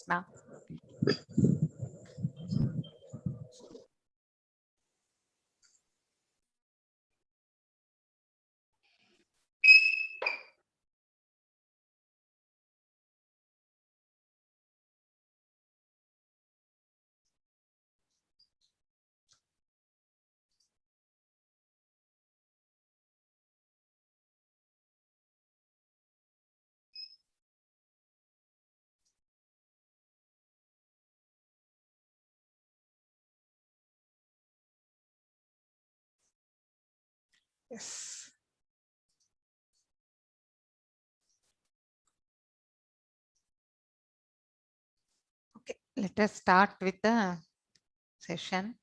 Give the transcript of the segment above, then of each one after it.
Krishna. Yes. Okay, let us start with the session.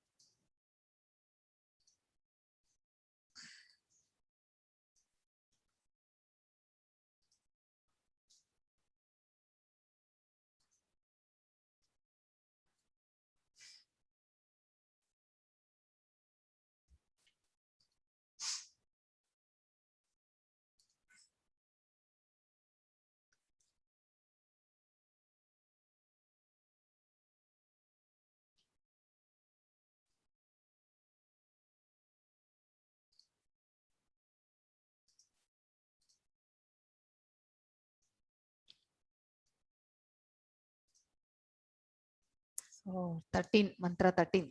So 13, mantra 13.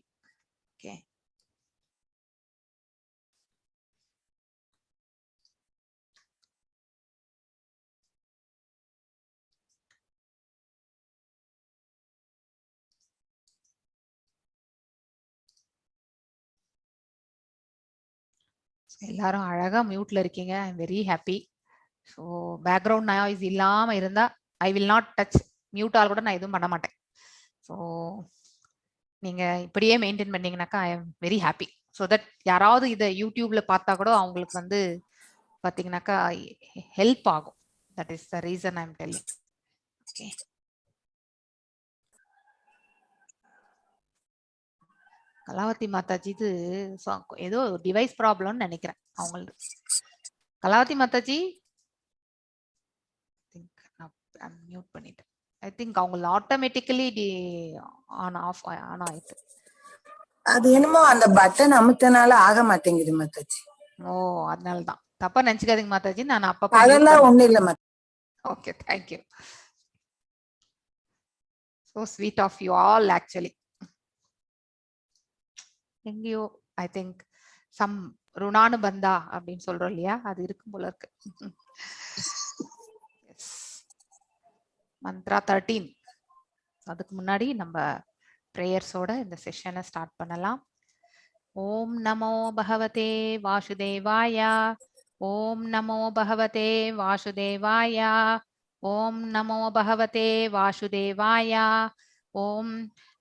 Okay. எல்லாரும் அழகா மியூட்ல இருக்கீங்க. I am very happy. So background noise இல்லாம இருந்தா I will not touch mute all கூட நான் எதுவும் பண்ண மாட்டேன். ஸோ நீங்க இப்படியே மெயின்டைன் பண்ணீங்கன்னாக்கா I am very happy. So that யாராவது இதை யூடியூப்ல பார்த்தா கூட அவங்களுக்கு வந்து பார்த்தீங்கன்னாக்கா ஹெல்ப் ஆகும். That is the reason I am telling. Okay. Kalavathi Mataji இது ஏதோ டிவைஸ் ப்ராப்ளம்னு நினைக்கிறேன் அவங்களுக்கு. கலாவதி மாதாஜி மியூட் பண்ணிட்டேன். ஐ திங்க் அவங்க ஆட்டோமேட்டிக்கலி ஆன் ஆஃப் ஆன் ஆயிட்டு. அது என்னமோ அந்த பட்டன் அமுத்தனால ஆக மாட்டேங்குது மாதாஜி. ஓ, அதனால தான். தப்பா நினைச்சுக்காதீங்க மாதாஜி. நான் அப்பப்ப அதெல்லாம் ஒண்ணு இல்ல Mataji. Okay, thank you. So sweet of you all actually. எங்கேயோ ஐ திங்க் சம் ருணானு பந்தா அப்படின்னு சொல்றோம் இல்லையா, அது இருக்கும் போல இருக்கு. மந்த்ரா 13. அதுக்கு முன்னாடி நம்ம பிரேயர்ஸோட இந்த செஷனை ஸ்டார்ட் பண்ணலாம். ஓம் நமோ பகவதே வாசுதேவாய. ஓம் நமோ பகவதே வாசுதேவாய. ஓம் நமோ பகவதே வாசுதேவாய. ஓம்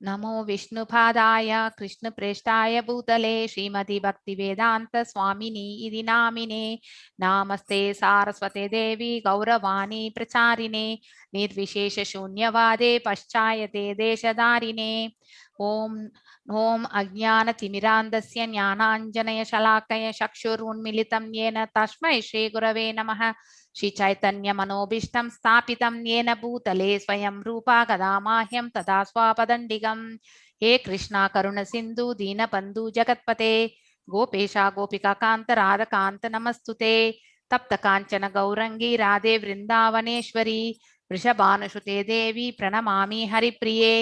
நமோ விஷ்ணுபாதாய கிருஷ்ணபிரேஷ்டாய பூதலே ஸ்ரீமதி பக்திவேதாந்த சுவாமினி இதி நாமினே. நாமஸ்தே சாரஸ்வதே தேவி கௌரவாணி பிரச்சாரிணே நிர்விசேஷ சூன்யவாதே பశ్చాயதே தேசதாரிணே. ஓம் ஓம் அஜ்ஞானதிமிராந்தஸ்ய ஞானாஞ்சனயशलाकय चक्षुरुन्मिलितं येन तस्मै श्रीगुरवे नमः. श्रीचैतन्यमनोभीष्टं स्थापितं येन भूतले स्वयं रूपा कदा माह्यं तदा स्वापदण्डिकं. हे कृष्णा करुण सिन्धु दीनबन्धु जगत्पते गोपेशा गोपिकान्त राधकान्त नमस्तुते. तप्त काञ्चन गौरंगी राधे वृन्दावनेश्वरी वृषभानुसुते देवी प्रणमामि हरिप्रिये.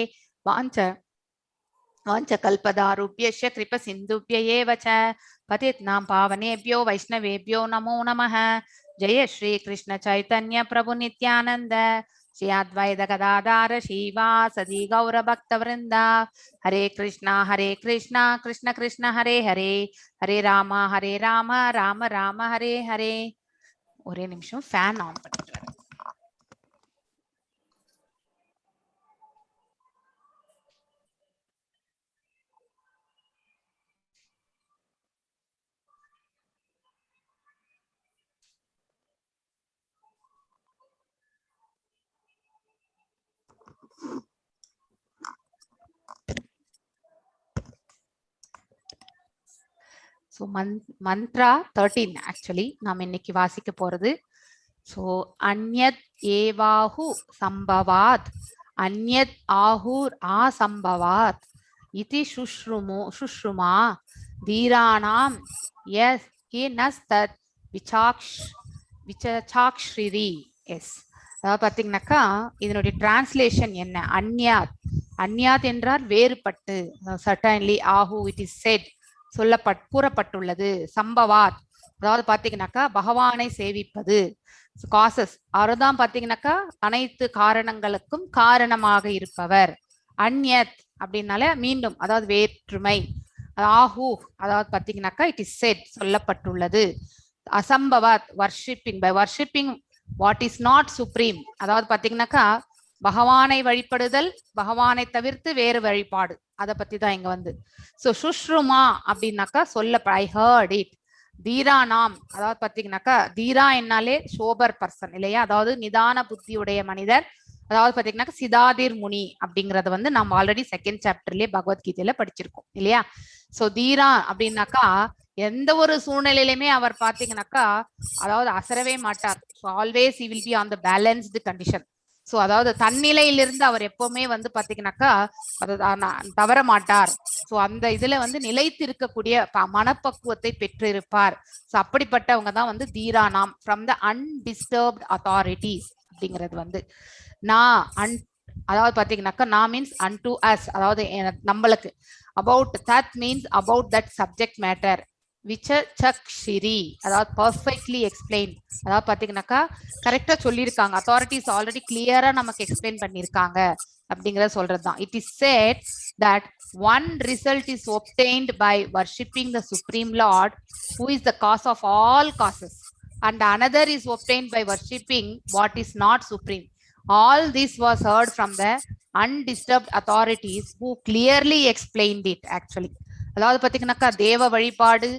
वाञ्छकल्पदारुभ्यश्च कृपसिन्धुभ्य एव च पतितानां पावनेभ्यो वैष्णवेभ्यो नमो नमः. जय श्री कृष्ण चैतन्य प्रभु नित्यानंद श्री अद्वैत गदाधर श्रीवासदि गौर भक्तवृंद. हरे कृष्णा कृष्ण कृष्ण हरे हरे हरे राम राम राम हरे हरे. ஒரே நிமிஷம் ஃபேன் ஆன் பண்ணிட்டு வரேன். ஸோ மந்த்ரா 13 ஆக்சுவலி நாம் இன்னைக்கு வாசிக்க போறது. ஸோ அந்யத் ஏவாஹு சம்பவாத் அந்யத் ஆஹூர் ஆசம்பவாத் இதி சுஷ்ருமா தீராணாம் யஸ்தத் விசாக்ஷ்ரிரி. எஸ், அதாவது பார்த்தீங்கன்னாக்கா இதனுடைய டிரான்ஸ்லேஷன் என்ன? அந்யாத், அந்யாத் என்றால் வேறுபட்டு, certainly Ahu it is set கூறப்பட்டுள்ளது. சம்பவாத் அதாவது பார்த்தீங்கன்னாக்கா பகவானை சேவிப்பது. காசஸ் அவர்தான் பார்த்தீங்கன்னாக்கா அனைத்து காரணங்களுக்கும் காரணமாக இருப்பவர். அந்யத் அப்படின்னால மீண்டும், அதாவது வேற்றுமை. ஆஹூ அதாவது பார்த்தீங்கன்னாக்கா இட் இஸ் செட் சொல்லப்பட்டுள்ளது. அசம்பவாத் worshipping, by worshipping what is not supreme, அதாவது பார்த்தீங்கன்னாக்கா பகவானை வழிபடுதல், பகவானை தவிர்த்து வேறு வழிபாடு, அதை பத்தி தான் இங்க வந்து. ஸோ சுஷ்ருமா அப்படின்னாக்கா ஐ ஹர்ட் இட். தீரா நாம் அதாவது பார்த்தீங்கன்னாக்கா தீரா என்னாலே சோபர் பர்சன் இல்லையா, அதாவது நிதான புத்தியுடைய மனிதர். அதாவது பார்த்தீங்கன்னாக்கா சிதாதிர் முனி அப்படிங்கறத வந்து நம்ம ஆல்ரெடி செகண்ட் சாப்டர்லயே பகவத்கீதையில படிச்சிருக்கோம் இல்லையா. ஸோ தீரா அப்படின்னாக்கா எந்த ஒரு சூழ்நிலையிலுமே அவர் பார்த்தீங்கன்னாக்கா அதாவது அசரவே மாட்டார். So always he will be on the balanced condition. So அதாவது தன்னிலையிலிருந்து அவர் எப்பவுமே வந்து பார்த்தீங்கன்னாக்கா தவற மாட்டார். ஸோ அந்த இதுல வந்து நிலைத்து இருக்கக்கூடிய மனப்பக்குவத்தை பெற்றிருப்பார். ஸோ அப்படிப்பட்டவங்க தான் வந்து தீரா நாம், ஃப்ரம் த அன்டிஸ்டர்ப்ட் அத்தாரிட்டிஸ் அப்படிங்கிறது வந்து. அதாவது பாத்தீங்கன்னாக்கா நான் மீன்ஸ் அன்டு அஸ், அதாவது நம்மளுக்கு. About that means about that subject matter. விசக்ஷிரி அதாவது பர்ஃபெக்ட்லி எக்ஸ்பிளைன், அதாவது பாத்தீங்கன்னாக்கா கரெக்டா சொல்லியிருக்காங்க. அத்தாரிட்டிஸ் ஆல்ரெடி கிளியரா நமக்கு எக்ஸ்பிளைன் பண்ணியிருக்காங்க அப்படிங்கறத சொல்றதுதான். It is set that one result is obtained by worshipping the Supreme Lord, who is the cause of all causes, and another is obtained by worshipping what is not supreme. All this was heard from the undisturbed authorities who clearly explained it. Actually, அதாவது பாத்தீங்கன்னாக்கா தேவ வழிபாடு,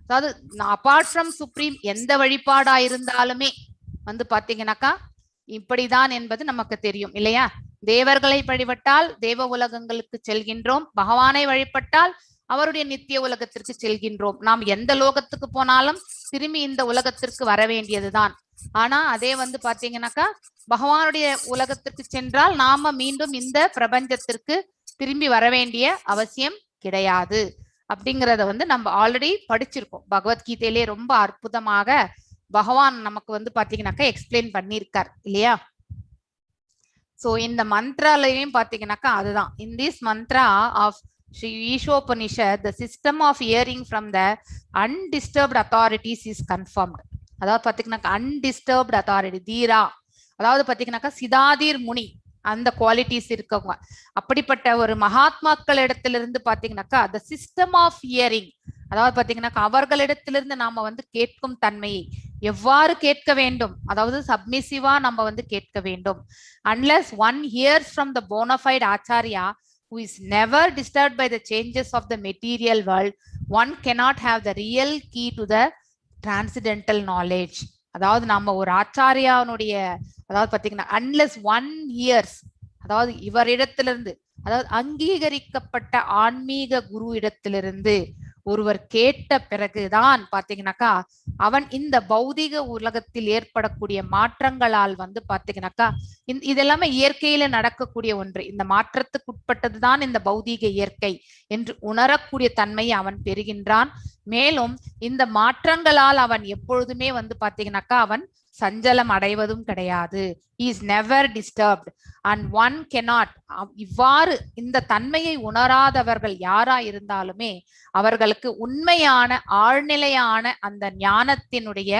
அதாவது apart from supreme எந்த வழிபாடா இருந்தாலுமே வந்து பாத்தீங்கன்னாக்கா இப்படிதான் என்பது நமக்கு தெரியும் இல்லையா. தேவர்களை வழிபட்டால் தேவ உலகங்களுக்கு செல்கின்றோம், பகவானை வழிபட்டால் அவருடைய நித்திய உலகத்திற்கு செல்கின்றோம். நாம் எந்த லோகத்துக்கு போனாலும் திரும்பி இந்த உலகத்திற்கு வர வேண்டியதுதான். ஆனா அதே வந்து பாத்தீங்கன்னாக்கா பகவானுடைய உலகத்திற்கு சென்றால் நாம மீண்டும் இந்த பிரபஞ்சத்திற்கு திரும்பி வர வேண்டிய அவசியம் கிடையாது அப்படிங்கறத வந்து நம்ம ஆல்ரெடி படிச்சிருக்கோம். பகவத்கீதையிலே ரொம்ப அற்புதமாக பகவான் நமக்கு வந்து பாத்தீங்கன்னாக்கா எக்ஸ்பிளைன் பண்ணியிருக்கார் இல்லையா. சோ இந்த மந்த்ராலையும் பாத்தீங்கன்னாக்கா அதுதான். In this mantra of Sri Ishopanishad, the system of hearing from the undisturbed authorities is confirmed. அதாவது பாத்தீங்கன்னாக்கா undisturbed authority தீரா, அதாவது பாத்தீங்கன்னாக்கா சிதாதீர் முனி, அந்த குவாலிட்டிஸ் இருக்கவங்க. அப்படிப்பட்ட ஒரு மகாத்மாக்கள் இடத்திலிருந்து பாத்தீங்கன்னாக்கா the system of hearing, அதாவது பாத்தீங்கன்னாக்கா அவர்களிடத்திலிருந்து நாம வந்து கேட்கும் தன்மையை எவ்வாறு கேட்க வேண்டும், அதாவது சப்மிசிவா நம்ம வந்து கேட்க வேண்டும். Unless one hears from the bona fide acharya who is never disturbed by the changes of the material world, one cannot have the real key to the transcendental knowledge. அதாவது நம்ம ஒரு ஆச்சாரியானுடைய அதாவது பாத்தீங்கன்னா unless one hears, அதாவது இவரிடத்திலிருந்து, அதாவது அங்கீகரிக்கப்பட்ட ஆன்மீக குரு இடத்திலிருந்து ஒருவர் கேட்ட பிறகுதான் பாத்தீங்கன்னாக்கா அவன் இந்த பௌதிக உலகத்தில் ஏற்படக்கூடிய மாற்றங்களால் வந்து பாத்தீங்கன்னாக்கா இதெல்லாமே இயற்கையில நடக்கக்கூடிய ஒன்று. இந்த மாற்றத்துக்கு உட்பட்டதுதான் இந்த பௌதீக இயற்கை என்று உணரக்கூடிய தன்மையை அவன் பெறுகின்றான். மேலும் இந்த மாற்றங்களால் அவன் எப்பொழுதுமே வந்து பாத்தீங்கன்னாக்கா அவன் சஞ்சலம் அடைவதும் கிடையாது. He is never disturbed and one cannot. இவ்வாறு இந்த தன்மையை உணராதவர்கள் யாரா இருந்தாலுமே அவர்களுக்கு உண்மையான ஆழ்நிலையான அந்த ஞானத்தினுடைய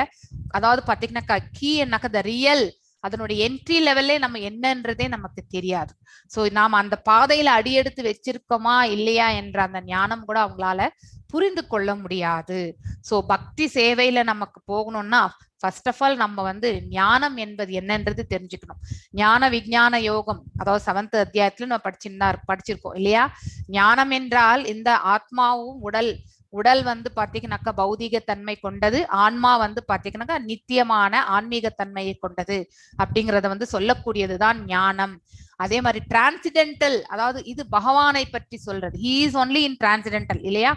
அதாவது பாத்தீங்கன்னாக்கா கீ என்னக்கா த ரியல், அதனுடைய என்ட்ரி லெவல்லே நம்ம என்னன்றதே நமக்கு தெரியாது. சோ நாம அந்த பாதையில அடியெடுத்து வச்சிருக்கோமா இல்லையா என்ற அந்த ஞானம் கூட அவங்களால புரிந்து கொள்ள முடியாது. சோ பக்தி சேவையில நமக்கு போகணும்னா ஃபர்ஸ்ட் ஆஃப் ஆல் நம்ம வந்து ஞானம் என்பது என்னன்றது தெரிஞ்சுக்கணும். ஞான விஞ்ஞான யோகம், அதாவது 7th அத்தியாயத்துல நம்ம படிச்சிருக்கோம் இல்லையா. ஞானம் என்றால் இந்த ஆத்மாவும் உடல் வந்து பாத்தீங்கன்னாக்கா பௌதீக தன்மை கொண்டது, ஆன்மா வந்து பாத்தீங்கன்னாக்கா நித்தியமான ஆன்மீக தன்மையை கொண்டது அப்படிங்கறத வந்து சொல்லக்கூடியதுதான் ஞானம். அதே மாதிரி டிரான்சிடென்டல், அதாவது இது பகவானை பற்றி சொல்றது. He is only in transcendental இல்லையா?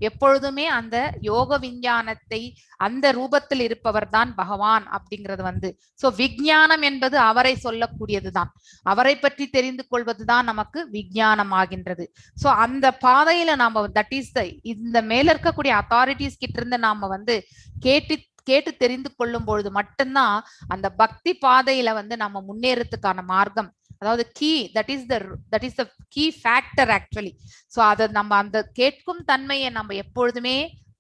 எப்பொழுதுமே அந்த யோக விஞ்ஞானத்தை அந்த ரூபத்தில் இருப்பவர் தான் பகவான் அப்படிங்கிறது வந்து. சோ விஞ்ஞானம் என்பது அவரை சொல்லக்கூடியதுதான், அவரை பற்றி தெரிந்து கொள்வதுதான் நமக்கு விஞ்ஞானம் ஆகின்றது. சோ அந்த பாதையில நாம தட் இஸ் த இந்த மேல இருக்கக்கூடிய அத்தாரிட்டிஸ் கிட்ட இருந்து நாம வந்து கேட்டு தெரிந்து கொள்ளும் பொழுது மட்டும்தான் அந்த பக்தி பாதையில வந்து நம்ம முன்னேறதுக்கான மார்க்கம், அதாவது key, that is the key factor actually. So அதை நம்ம அந்த கேட்கும் தன்மையை நம்ம எப்பொழுதுமே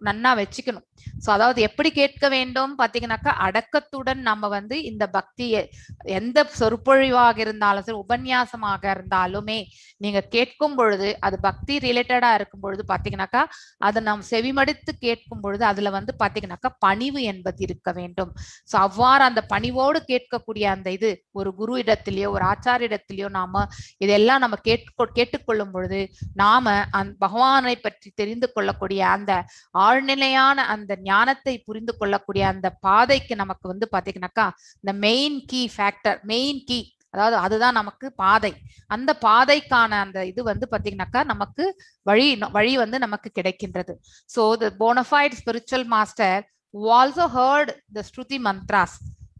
நன்னா வச்சுக்கணும். சோ அதாவது எப்படி கேட்க வேண்டும் பாத்தீங்கன்னாக்கா, அடக்கத்துடன் நம்ம வந்து இந்த பக்தியை எந்த சொற்பொழிவாக இருந்தாலும் சரி, உபன்யாசமாக இருந்தாலுமே நீங்க கேட்கும் பொழுது அது பக்தி ரிலேட்டடா இருக்கும் பொழுது பாத்தீங்கன்னாக்கா, அதை நாம் செவிமடுத்து கேட்கும் பொழுது அதுல வந்து பாத்தீங்கன்னாக்கா பணிவு என்பது இருக்க வேண்டும். சோ அவ்வாறு அந்த பணிவோடு கேட்கக்கூடிய அந்த இது ஒரு குரு இடத்திலேயோ ஒரு ஆச்சார இடத்திலேயோ நாம இதெல்லாம் நம்ம கேட்டுக்கொள்ளும் பொழுது நாம அந்த பகவானை பற்றி தெரிந்து கொள்ளக்கூடிய அந்த ஆழ்நிலையான அந்த ஞானத்தை புரிந்து கொள்ளக்கூடிய அந்த பாதைக்கு நமக்கு வந்து பாத்தீங்கன்னாக்கா இந்த main key factor, main key, அதாவது அதுதான் நமக்கு பாதை. அந்த பாதைக்கான அந்த இது வந்து பாத்தீங்கன்னாக்கா நமக்கு வழி வந்து நமக்கு கிடைக்கின்றது. So the bona fide spiritual master who also heard the Shruti mantras,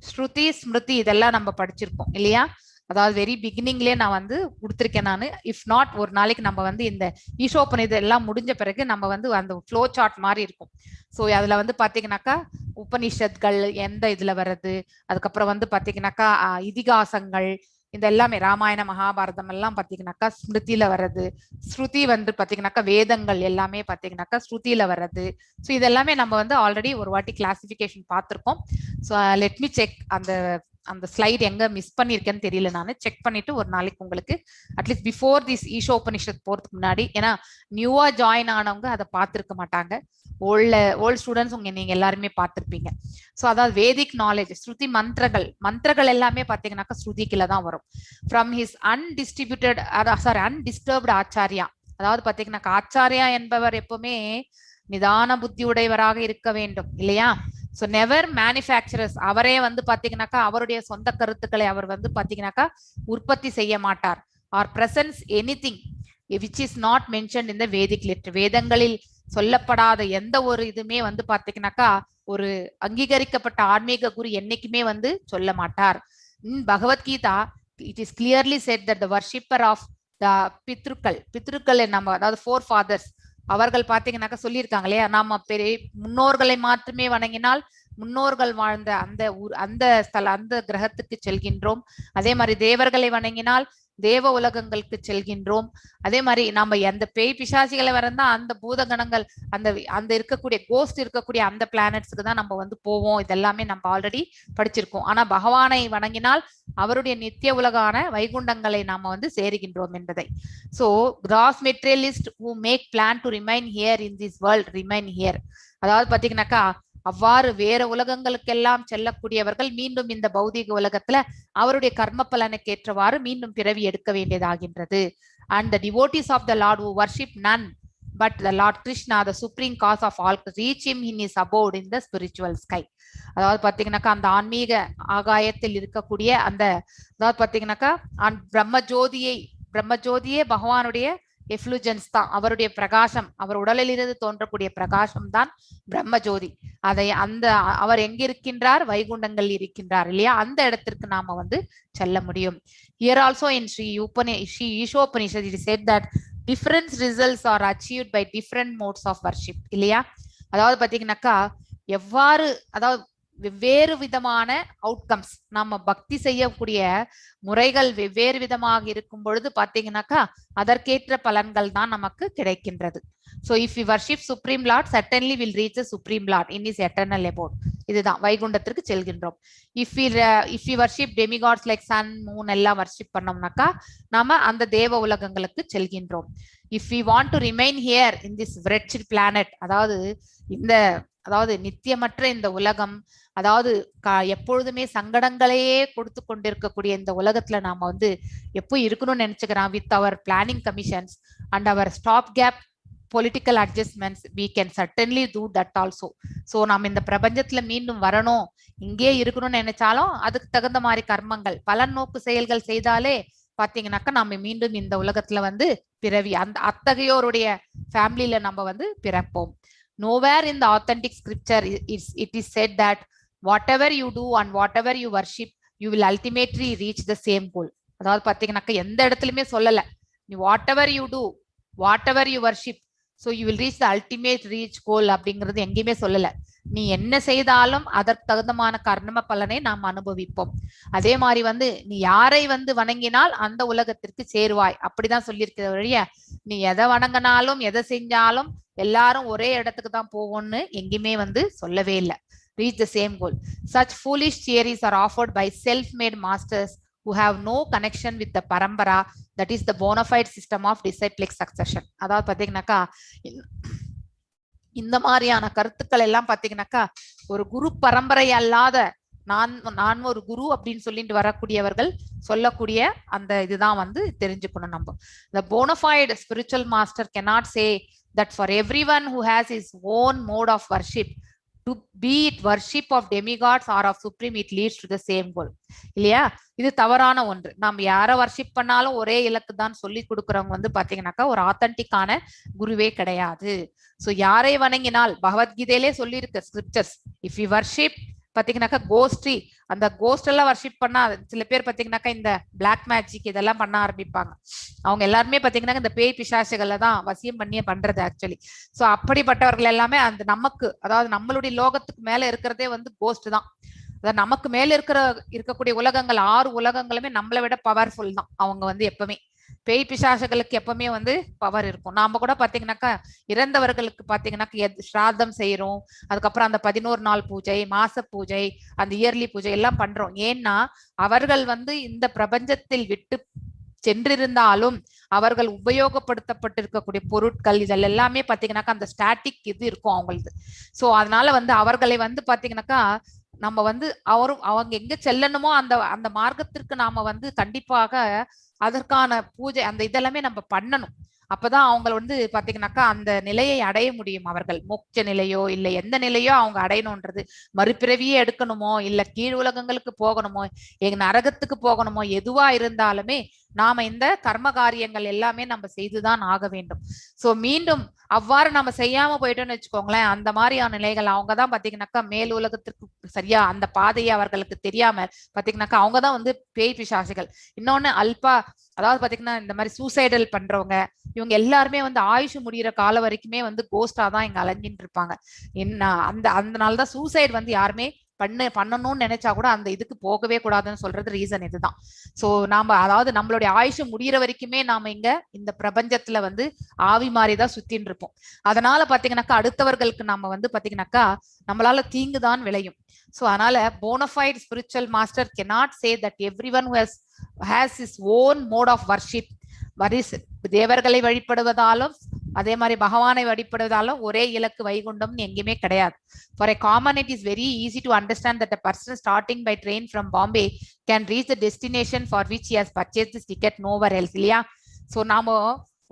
ஸ்ருதி ஸ்மிருதி இதெல்லாம் நம்ம படிச்சிருக்கோம் இல்லையா? அதாவது வெரி பிகினிங்லேயே நான் வந்து கொடுத்துருக்கேன் நான். இஃப் நாட் ஒரு நாளைக்கு நம்ம வந்து இந்த ஈஷோபனிஷத் எல்லாம் முடிஞ்ச பிறகு நம்ம வந்து அந்த ஃப்ளோ சார்ட் மாதிரி இருக்கும். ஸோ அதுல வந்து பாத்தீங்கன்னாக்கா உபனிஷத்கள் எந்த இதுல வர்றது, அதுக்கப்புறம் வந்து பாத்தீங்கன்னாக்கா இதிகாசங்கள், இந்த எல்லாமே ராமாயண மகாபாரதம் எல்லாம் பாத்தீங்கன்னாக்கா ஸ்மிருதியில வர்றது, ஸ்ருதி வந்து பாத்தீங்கன்னாக்கா வேதங்கள் எல்லாமே பாத்தீங்கன்னாக்கா ஸ்ருதியில வர்றது. ஸோ இதெல்லாமே நம்ம வந்து ஆல்ரெடி ஒரு வாட்டி கிளாசிபிகேஷன் பார்த்திருக்கோம். ஸோ லெட் மீ செக் அந்த ஸ்லைட் எங்க மிஸ் பண்ணிருக்கேன்னு தெரியல, நான் செக் பண்ணிட்டு ஒரு நாளைக்கு உங்களுக்கு அட்லீஸ்ட் பிஃபோர் திஸ் ஈஷோபனிஷத் போறதுக்கு முன்னாடி, ஏன்னா நியூவா ஜாயின் ஆனவங்க அதை பார்த்திருக்க மாட்டாங்க, ஓல்ட் ஸ்டூடெண்ட்ஸ் நீங்க எல்லாருமே பார்த்திருப்பீங்க. ஸோ அதாவது வேதிக் நாலேஜ், ஸ்ருதி மந்திரங்கள் எல்லாமே பாத்தீங்கன்னாக்கா ஸ்ருதிக்குல தான் வரும். ஃப்ரம் ஹிஸ் அன்டிஸ்டர்ப்டு ஆச்சாரியா, அதாவது பாத்தீங்கன்னாக்கா ஆச்சாரியா என்பவர் எப்பவுமே நிதான புத்தி உடையவராக இருக்க வேண்டும் இல்லையா? சோ நெவர் மேனுஃபேக்சரர்ஸ், அவரே வந்து பாத்தீங்கன்னாக்கா அவருடைய சொந்த கருத்துக்களை அவர் வந்து பாத்தீங்கன்னாக்கா உற்பத்தி செய்ய மாட்டார். Our presence anything which is not mentioned in the Vedic literature, வேதங்களில் சொல்லப்படாத எந்த ஒரு இதுமே வந்து பாத்தீங்கன்னாக்கா ஒரு அங்கீகரிக்கப்பட்ட ஆன்மீக குரு என்னைக்குமே வந்து சொல்ல மாட்டார். இன் Bhagavad Gita it is clearly said that the worshipper of the பித்ருக்கள் நம்ம அதாவது ஃபோர் ஃபாதர்ஸ் அவர்கள் பாத்தீங்கன்னாக்கா சொல்லியிருக்காங்க இல்லையா, நாம முன்னோர்களை மாத்திரமே வணங்கினால் முன்னோர்கள் வாழ்ந்த அந்த ஸ்தல அந்த கிரகத்துக்கு செல்கின்றோம். அதே மாதிரி தேவர்களை வணங்கினால் தேவ உலகங்களுக்கு செல்கின்றோம். அதே மாதிரி நம்ம அந்த பேய் பிசாசிகளை வரந்தா அந்த பூதகணங்கள் அந்த இருக்கக்கூடிய கோஸ்ட் இருக்கக்கூடிய அந்த பிளானட்ஸ்க்கு தான் நம்ம வந்து போவோம். இதெல்லாமே நம்ம ஆல்ரெடி படிச்சிருக்கோம். ஆனா பகவானை வணங்கினால் அவருடைய நித்திய உலகான வைகுண்டங்களை நாம வந்து சேருகின்றோம் என்பதை. So cross materialist who make plan to remain here in this world remain here, அதாவது பாத்தீங்கன்னாக்கா அவ்வாறு வேற உலகங்களுக்கெல்லாம் செல்லக்கூடியவர்கள் மீண்டும் இந்த பௌதிக உலகத்துல அவருடைய கர்ம பலனுக்கு ஏற்றவாறு மீண்டும் பிறவி எடுக்க வேண்டியதாகின்றது. And the devotees of the Lord who worship none but the Lord Krishna, the supreme cause of all, reach him in his abode in the spiritual sky. அதாவது பாத்தீங்கன்னாக்கா அந்த ஆன்மீக ஆகாயத்தில் இருக்கக்கூடிய அந்த அதாவது பாத்தீங்கன்னாக்கா பிரம்மஜோதியே பகவானுடைய எஃப்ளூஜன்ஸ் தான், அவருடைய பிரகாசம், அவர் உடலில் இருந்து தோன்றக்கூடிய பிரகாசம் தான் பிரம்மஜோதி. அதை அவர் எங்க இருக்கின்றார்? வைகுண்டங்கள் இருக்கின்றார் இல்லையா? அந்த இடத்திற்கு நாம வந்து செல்ல முடியும். Here also in Sri Ishopanishad it is said that different results are achieved by different modes of worship இல்லையா? அதாவது பாத்தீங்கன்னாக்கா எவ்வாறு அதாவது வெவ்வேறு விதமான அவுட்கம்ஸ், நம்ம பக்தி செய்யக்கூடிய முறைகள் வெவ்வேறு விதமாக இருக்கும் பொழுது பாத்தீங்கன்னாக்கா அதற்கேற்ற பலன்கள் தான் நமக்கு கிடைக்கின்றது. So if we worship Supreme Lord, certainly will reach the Supreme Lord in his eternal abode. இதுதான் வைகுண்டத்திற்கு செல்கின்றோம். If we worship demigods like sun, moon எல்லாம் worship பண்ணோம்னாக்கா நாம அந்த தேவ உலகங்களுக்கு செல்கின்றோம். If we want to remain here in this wretched planet, அதாவது நித்தியமற்ற இந்த உலகம், அதாவது எப்பொழுதுமே சங்கடங்களையே கொடுத்து கொண்டிருக்கக்கூடிய இந்த உலகத்துல நாம வந்து எப்போ இருக்கணும்னு நினைச்சுக்கிறோம். With our planning commissions and our stop gap political adjustments we can certainly do that also. So நம்ம இந்த பிரபஞ்சத்துல மீண்டும் வரணும், இங்கே இருக்கணும்னு நினைச்சாலும் அதுக்கு தகுந்த மாதிரி கர்மங்கள் பலன் நோக்கு செயல்கள் செய்தாலே பாத்தீங்கன்னாக்கா நம்ம மீண்டும் இந்த உலகத்துல வந்து பிறவி அந்த அத்தகையோருடைய ஃபேமிலியில நம்ம வந்து பிறப்போம். Nowhere in the authentic scripture it is said that whatever you do and whatever you worship, you will ultimately reach the same goal. அதாவது பாத்தீங்கன்னாக்கா எந்த இடத்துலயுமே சொல்லல நீ whatever you do, whatever you worship, so you will reach the ultimate reach goal அப்படிங்கிறது எங்கேயுமே சொல்லல. நீ என்ன செய்தாலும் அதற்கு தகுந்தமான கர்ம பலனை நாம் அனுபவிப்போம். அதே மாதிரி வந்து நீ யாரை வந்து வணங்கினால் அந்த உலகத்திற்கு சேருவாய் அப்படிதான் சொல்லியிருக்கிற வழிய நீ எதை வணங்கினாலும் எதை செஞ்சாலும் எல்லாரும் ஒரே இடத்துக்கு தான் போவோம்னு எங்கேயுமே வந்து சொல்லவே இல்லை. Reach the same goal. Such foolish theories are offered by self-made masters who have no connection with the parampara, that is the bona fide system of disciplic succession. அதாவது பாத்தீங்கன்னாக்கா இந்த மாதிரியான கருத்துக்கள் எல்லாம் பாத்தீங்கன்னாக்கா ஒரு குரு பரம்பரை அல்லாத நான் ஒரு குரு அப்படின்னு சொல்லிட்டு வரக்கூடியவர்கள் சொல்லக்கூடிய அந்த இதுதான் வந்து தெரிஞ்சுக்கணும். நம்ம the bona fide spiritual master cannot say that for everyone who has his own mode of worship, to be it worship of demigods or of supreme, it leads to the same goal. இல்லையா? இது தவறான ஒன்று. நாம் யாரை worship பண்ணாலும் ஒரே இலக்கு தான் சொல்லி கொடுக்குறவங்க வந்து பாத்தீங்கன்னாக்கா ஒரு ஆத்தன்டிக்கான குருவே கிடையாது. சோ யாரை வணங்கினால் பகவத்கீதையிலே சொல்லியிருக்கு ஸ்கிரிப்சர்ஸ், இஃப் யூ வர்ஷிப் பாத்தீங்கன்னாக்கா கோஸ்ட்ரி அந்த கோஸ்ட் எல்லாம் வர்ஷிப் பண்ணா சில பேர் பாத்தீங்கன்னாக்கா இந்த பிளாக் மேஜிக் இதெல்லாம் பண்ண ஆரம்பிப்பாங்க. அவங்க எல்லாருமே பாத்தீங்கன்னா இந்த பேய் பிசாசுகளை தான் வசியம் பண்ணியே பண்றது ஆக்சுவலி. சோ அப்படிப்பட்டவர்கள் எல்லாமே அந்த நமக்கு அதாவது நம்மளுடைய லோகத்துக்கு மேல இருக்கிறதே வந்து கோஸ்ட் தான். அதாவது நமக்கு மேல இருக்கக்கூடிய உலகங்கள் 6 உலகங்களுமே நம்மளை விட பவர்ஃபுல் தான். அவங்க வந்து எப்பவுமே பேய் பிசாசுகளுக்கு எப்பவுமே வந்து பவர் இருக்கும். நாம கூட பாத்தீங்கன்னாக்கா இறந்தவர்களுக்கு பாத்தீங்கன்னாக்கா ஸ்ராத்தம் செய்யறோம், அதுக்கப்புறம் அந்த 11 நாள் பூஜை, மாச பூஜை, அந்த இயர்லி பூஜை எல்லாம் பண்றோம். ஏன்னா அவர்கள் வந்து இந்த பிரபஞ்சத்தில் விட்டு சென்றிருந்தாலும் அவர்கள் உபயோகப்படுத்தப்பட்டிருக்கக்கூடிய பொருட்கள் இதெல்லாம் எல்லாமே பாத்தீங்கன்னாக்கா அந்த ஸ்டாட்டிக் இது இருக்கும் அவங்களது. சோ அதனால வந்து அவர்களை வந்து பாத்தீங்கன்னாக்கா நம்ம வந்து அவங்க எங்க செல்லணுமோ அந்த அந்த மார்க்கத்திற்கு நாம வந்து கண்டிப்பாக அதற்கான பூஜை அந்த இதெல்லாமே நம்ம பண்ணணும். அப்பதான் அவங்க வந்து பாத்தீங்கன்னாக்கா அந்த நிலையை அடைய முடியும். அவர்கள் மோட்ச நிலையோ இல்ல எந்த நிலையோ அவங்க அடையணும்ன்றது, மறுபிறவியே எடுக்கணுமோ இல்ல கீழ் உலகங்களுக்கு போகணுமோ எங்க நரகத்துக்கு போகணுமோ எதுவா இருந்தாலுமே நாம இந்த கர்ம காரியங்கள் எல்லாமே நம்ம செய்துதான் ஆக வேண்டும். சோ மீண்டும் அவ்வாறு நம்ம செய்யாம போயிட்டோம்னு வச்சுக்கோங்களேன், அந்த மாதிரியான நிலைகள் அவங்கதான் பாத்தீங்கன்னாக்கா மேல் உலகத்திற்கு சரியா அந்த பாதையை அவர்களுக்கு தெரியாம பாத்தீங்கன்னாக்கா அவங்கதான் வந்து பேய் பிசாசுகள். இன்னொன்னு அல்பா அதாவது பாத்தீங்கன்னா இந்த மாதிரி சூசைடல் பண்றவங்க இவங்க எல்லாருமே வந்து ஆயுஷு முடிகிற காலம் வரைக்குமே வந்து கோஸ்டா தான் இங்க அலைஞ்சிட்டு இருப்பாங்க. என்ன அதனாலதான் சூசைட் வந்து யாருமே பண்ணணும்னு நினைச்சா கூட அந்த இதுக்கு போகவே கூடாதுன்னு சொல்றது ரீசன் இதுதான். சோ நாம அதாவது நம்மளுடைய ஆயுஷு முடிகிற வரைக்குமே நாம இங்க இந்த பிரபஞ்சத்துல வந்து ஆவி மாறிதான் சுத்தின்னு இருப்போம். அதனால பாத்தீங்கன்னாக்கா அடுத்தவர்களுக்கு நாம வந்து பாத்தீங்கன்னாக்கா நம்மளால தீங்குதான் விளையும். சோ அதனால bonafide spiritual master cannot say that everyone who has his own mode of worship, தேவர்களை வழிபடுவதாலும் அதே மாதிரி பகவானை வழிபடுவதாலும் ஒரே இலக்கு வைகுண்டம்னு எங்கேயுமே கிடையாது. For a common it is very easy to understand that a person starting by train from Bombay can reach the destination for which he has purchased this ticket nowhere else. இல்லையா? So நாம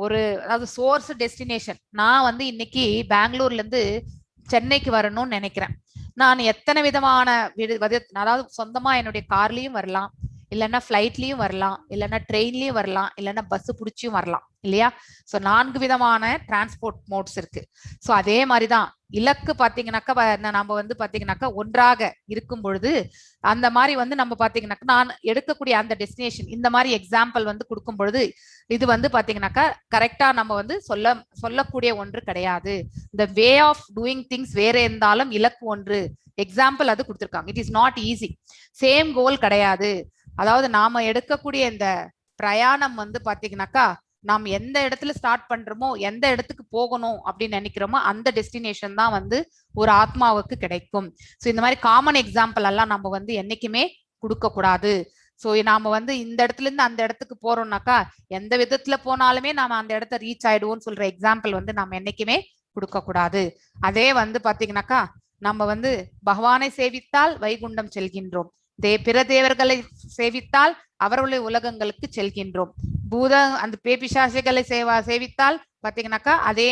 ஒரு அதாவது source destination, நான் வந்து இன்னைக்கு பெங்களூர்ல இருந்து சென்னைக்கு வரணும்னு நினைக்கிறேன். நான் எத்தனை விதமான அதாவது சொந்தமா என்னுடைய கார்லயும் வரலாம், இல்லைன்னா பிளைட்லயும் வரலாம், இல்லைன்னா ட்ரெயின்லயும் வரலாம், இல்லைன்னா பஸ் பிடிச்சியும் வரலாம். இல்லையா? சோ 4 விதமான டிரான்ஸ்போர்ட் மோட்ஸ் இருக்கு. சோ அதே மாதிரிதான் இலக்கு பாத்தீங்கன்னாக்கா நம்ம வந்து பாத்தீங்கன்னாக்கா ஒன்றாக இருக்கும் பொழுது அந்த மாதிரி வந்து நம்ம பாத்தீங்கன்னாக்கா நான் எடுக்கக்கூடிய அந்த டெஸ்டினேஷன் இந்த மாதிரி எக்ஸாம்பிள் வந்து கொடுக்கும் பொழுது இது வந்து பாத்தீங்கன்னாக்கா கரெக்டா நம்ம வந்து சொல்லக்கூடிய ஒன்று கிடையாது. இந்த வே ஆஃப் டூயிங் திங்ஸ் வேற இருந்தாலும் இலக்கு ஒன்று எக்ஸாம்பிள் அது கொடுத்துருக்காங்க. It is not easy. Same கோல் கிடையாது. அதாவது நாம எடுக்கக்கூடிய இந்த பிரயாணம் வந்து பாத்தீங்கன்னாக்கா நாம் எந்த இடத்துல ஸ்டார்ட் பண்றோமோ எந்த இடத்துக்கு போகணும் அப்படின்னு நினைக்கிறோமோ அந்த டெஸ்டினேஷன் தான் வந்து ஒரு ஆத்மாவுக்கு கிடைக்கும். ஸோ இந்த மாதிரி காமன் எக்ஸாம்பிள் எல்லாம் நம்ம வந்து என்னைக்குமே கொடுக்க கூடாது. ஸோ நாம வந்து இந்த இடத்துல இருந்து அந்த இடத்துக்கு போறோம்னாக்கா எந்த விதத்துல போனாலுமே நாம அந்த இடத்த ரீச் ஆயிடுவோம்னு சொல்ற எக்ஸாம்பிள் வந்து நம்ம என்னைக்குமே கொடுக்க கூடாது. அதே வந்து பாத்தீங்கன்னாக்கா நம்ம வந்து பகவானை சேவித்தால் வைகுண்டம் செல்கின்றோம், பிற தேவர்களை சேவித்தால் அவர்களுடைய உலகங்களுக்கு செல்கின்றோம், அந்த பேபிசாசிகளை சேவித்தால் பாத்தீங்கன்னாக்கா அதே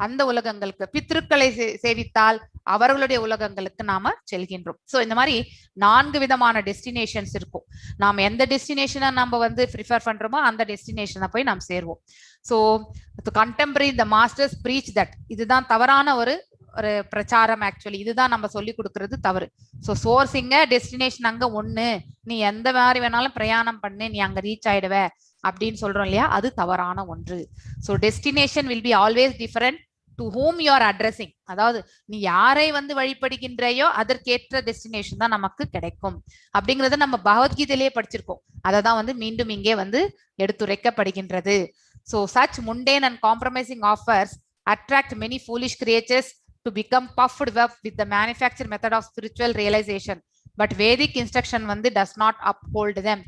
அந்த உலகங்களுக்கு, பித்ருக்களை சேவித்தால் அவர்களுடைய உலகங்களுக்கு நாம செல்கின்றோம். ஸோ இந்த மாதிரி 4 விதமான டெஸ்டினேஷன்ஸ் இருக்கும். நாம எந்த டெஸ்டினேஷனை நம்ம வந்து ப்ரிஃபர் பண்றோமோ அந்த டெஸ்டினேஷனை போய் நாம் சேருவோம். So contemporary the masters preach that, இதுதான் தவறான ஒரு பிரச்சாரம். ஆக்சுவலி இதுதான் நம்ம சொல்லி கொடுக்கறது தவறு. ஸோ சோர்ஸிங்க டெஸ்டினேஷன் அங்க ஒண்ணு, நீ எந்த மாதிரி வேணாலும் பிரயாணம் பண்ணு, நீ அங்க ரீச் ஆயிடுவ அப்படின்னு சொல்றோம் இல்லையா, அது தவறான ஒன்று. So destination will be always different to whom you are addressing. அதாவது நீ யாரை வந்து வழிபடுகின்றையோ அதற்கேற்ற டெஸ்டினேஷன் தான் நமக்கு கிடைக்கும் அப்படிங்கறத நம்ம பகவத்கீதையிலேயே படிச்சிருக்கோம். அதை தான் வந்து மீண்டும் இங்கே வந்து எடுத்துரைக்கப்படுகின்றது. So such mundane and compromising offers attract many foolish creatures to become puffed up with the manufactured method of spiritual realization. But Vedic instruction வந்து does not uphold them.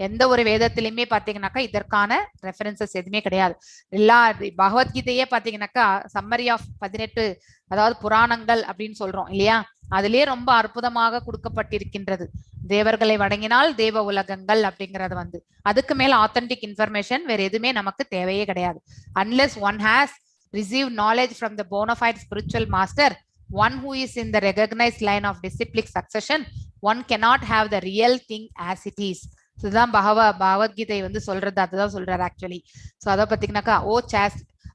எந்த ஒரு வேதத்திலுமே பாத்தீங்கன்னாக்கா இதற்கான ரெஃபரன்சஸ் எதுவுமே கிடையாது. எல்லா பகவத்கீதையே பாத்தீங்கன்னாக்கா சம்மரி ஆஃப் 18, அதாவது புராணங்கள் அப்படின்னு சொல்றோம் இல்லையா, அதுலயே ரொம்ப அற்புதமாக கொடுக்கப்பட்டிருக்கின்றது. தேவர்களை வணங்கினால் தேவ உலகங்கள் அப்படிங்கறது வந்து, அதுக்கு மேல ஆத்தென்டிக் இன்ஃபர்மேஷன் வேற எதுவுமே நமக்கு தேவையே கிடையாது. unless one has received knowledge from the bona fide spiritual master, one who is in the recognized line of disciplic succession, one cannot have the real thing as it is. இதுதான் பகவத்கீதை வந்து சொல்றது, அதுதான் சொல்றாரு ஆக்சுவலி. ஸோ அதை பார்த்தீங்கன்னாக்கா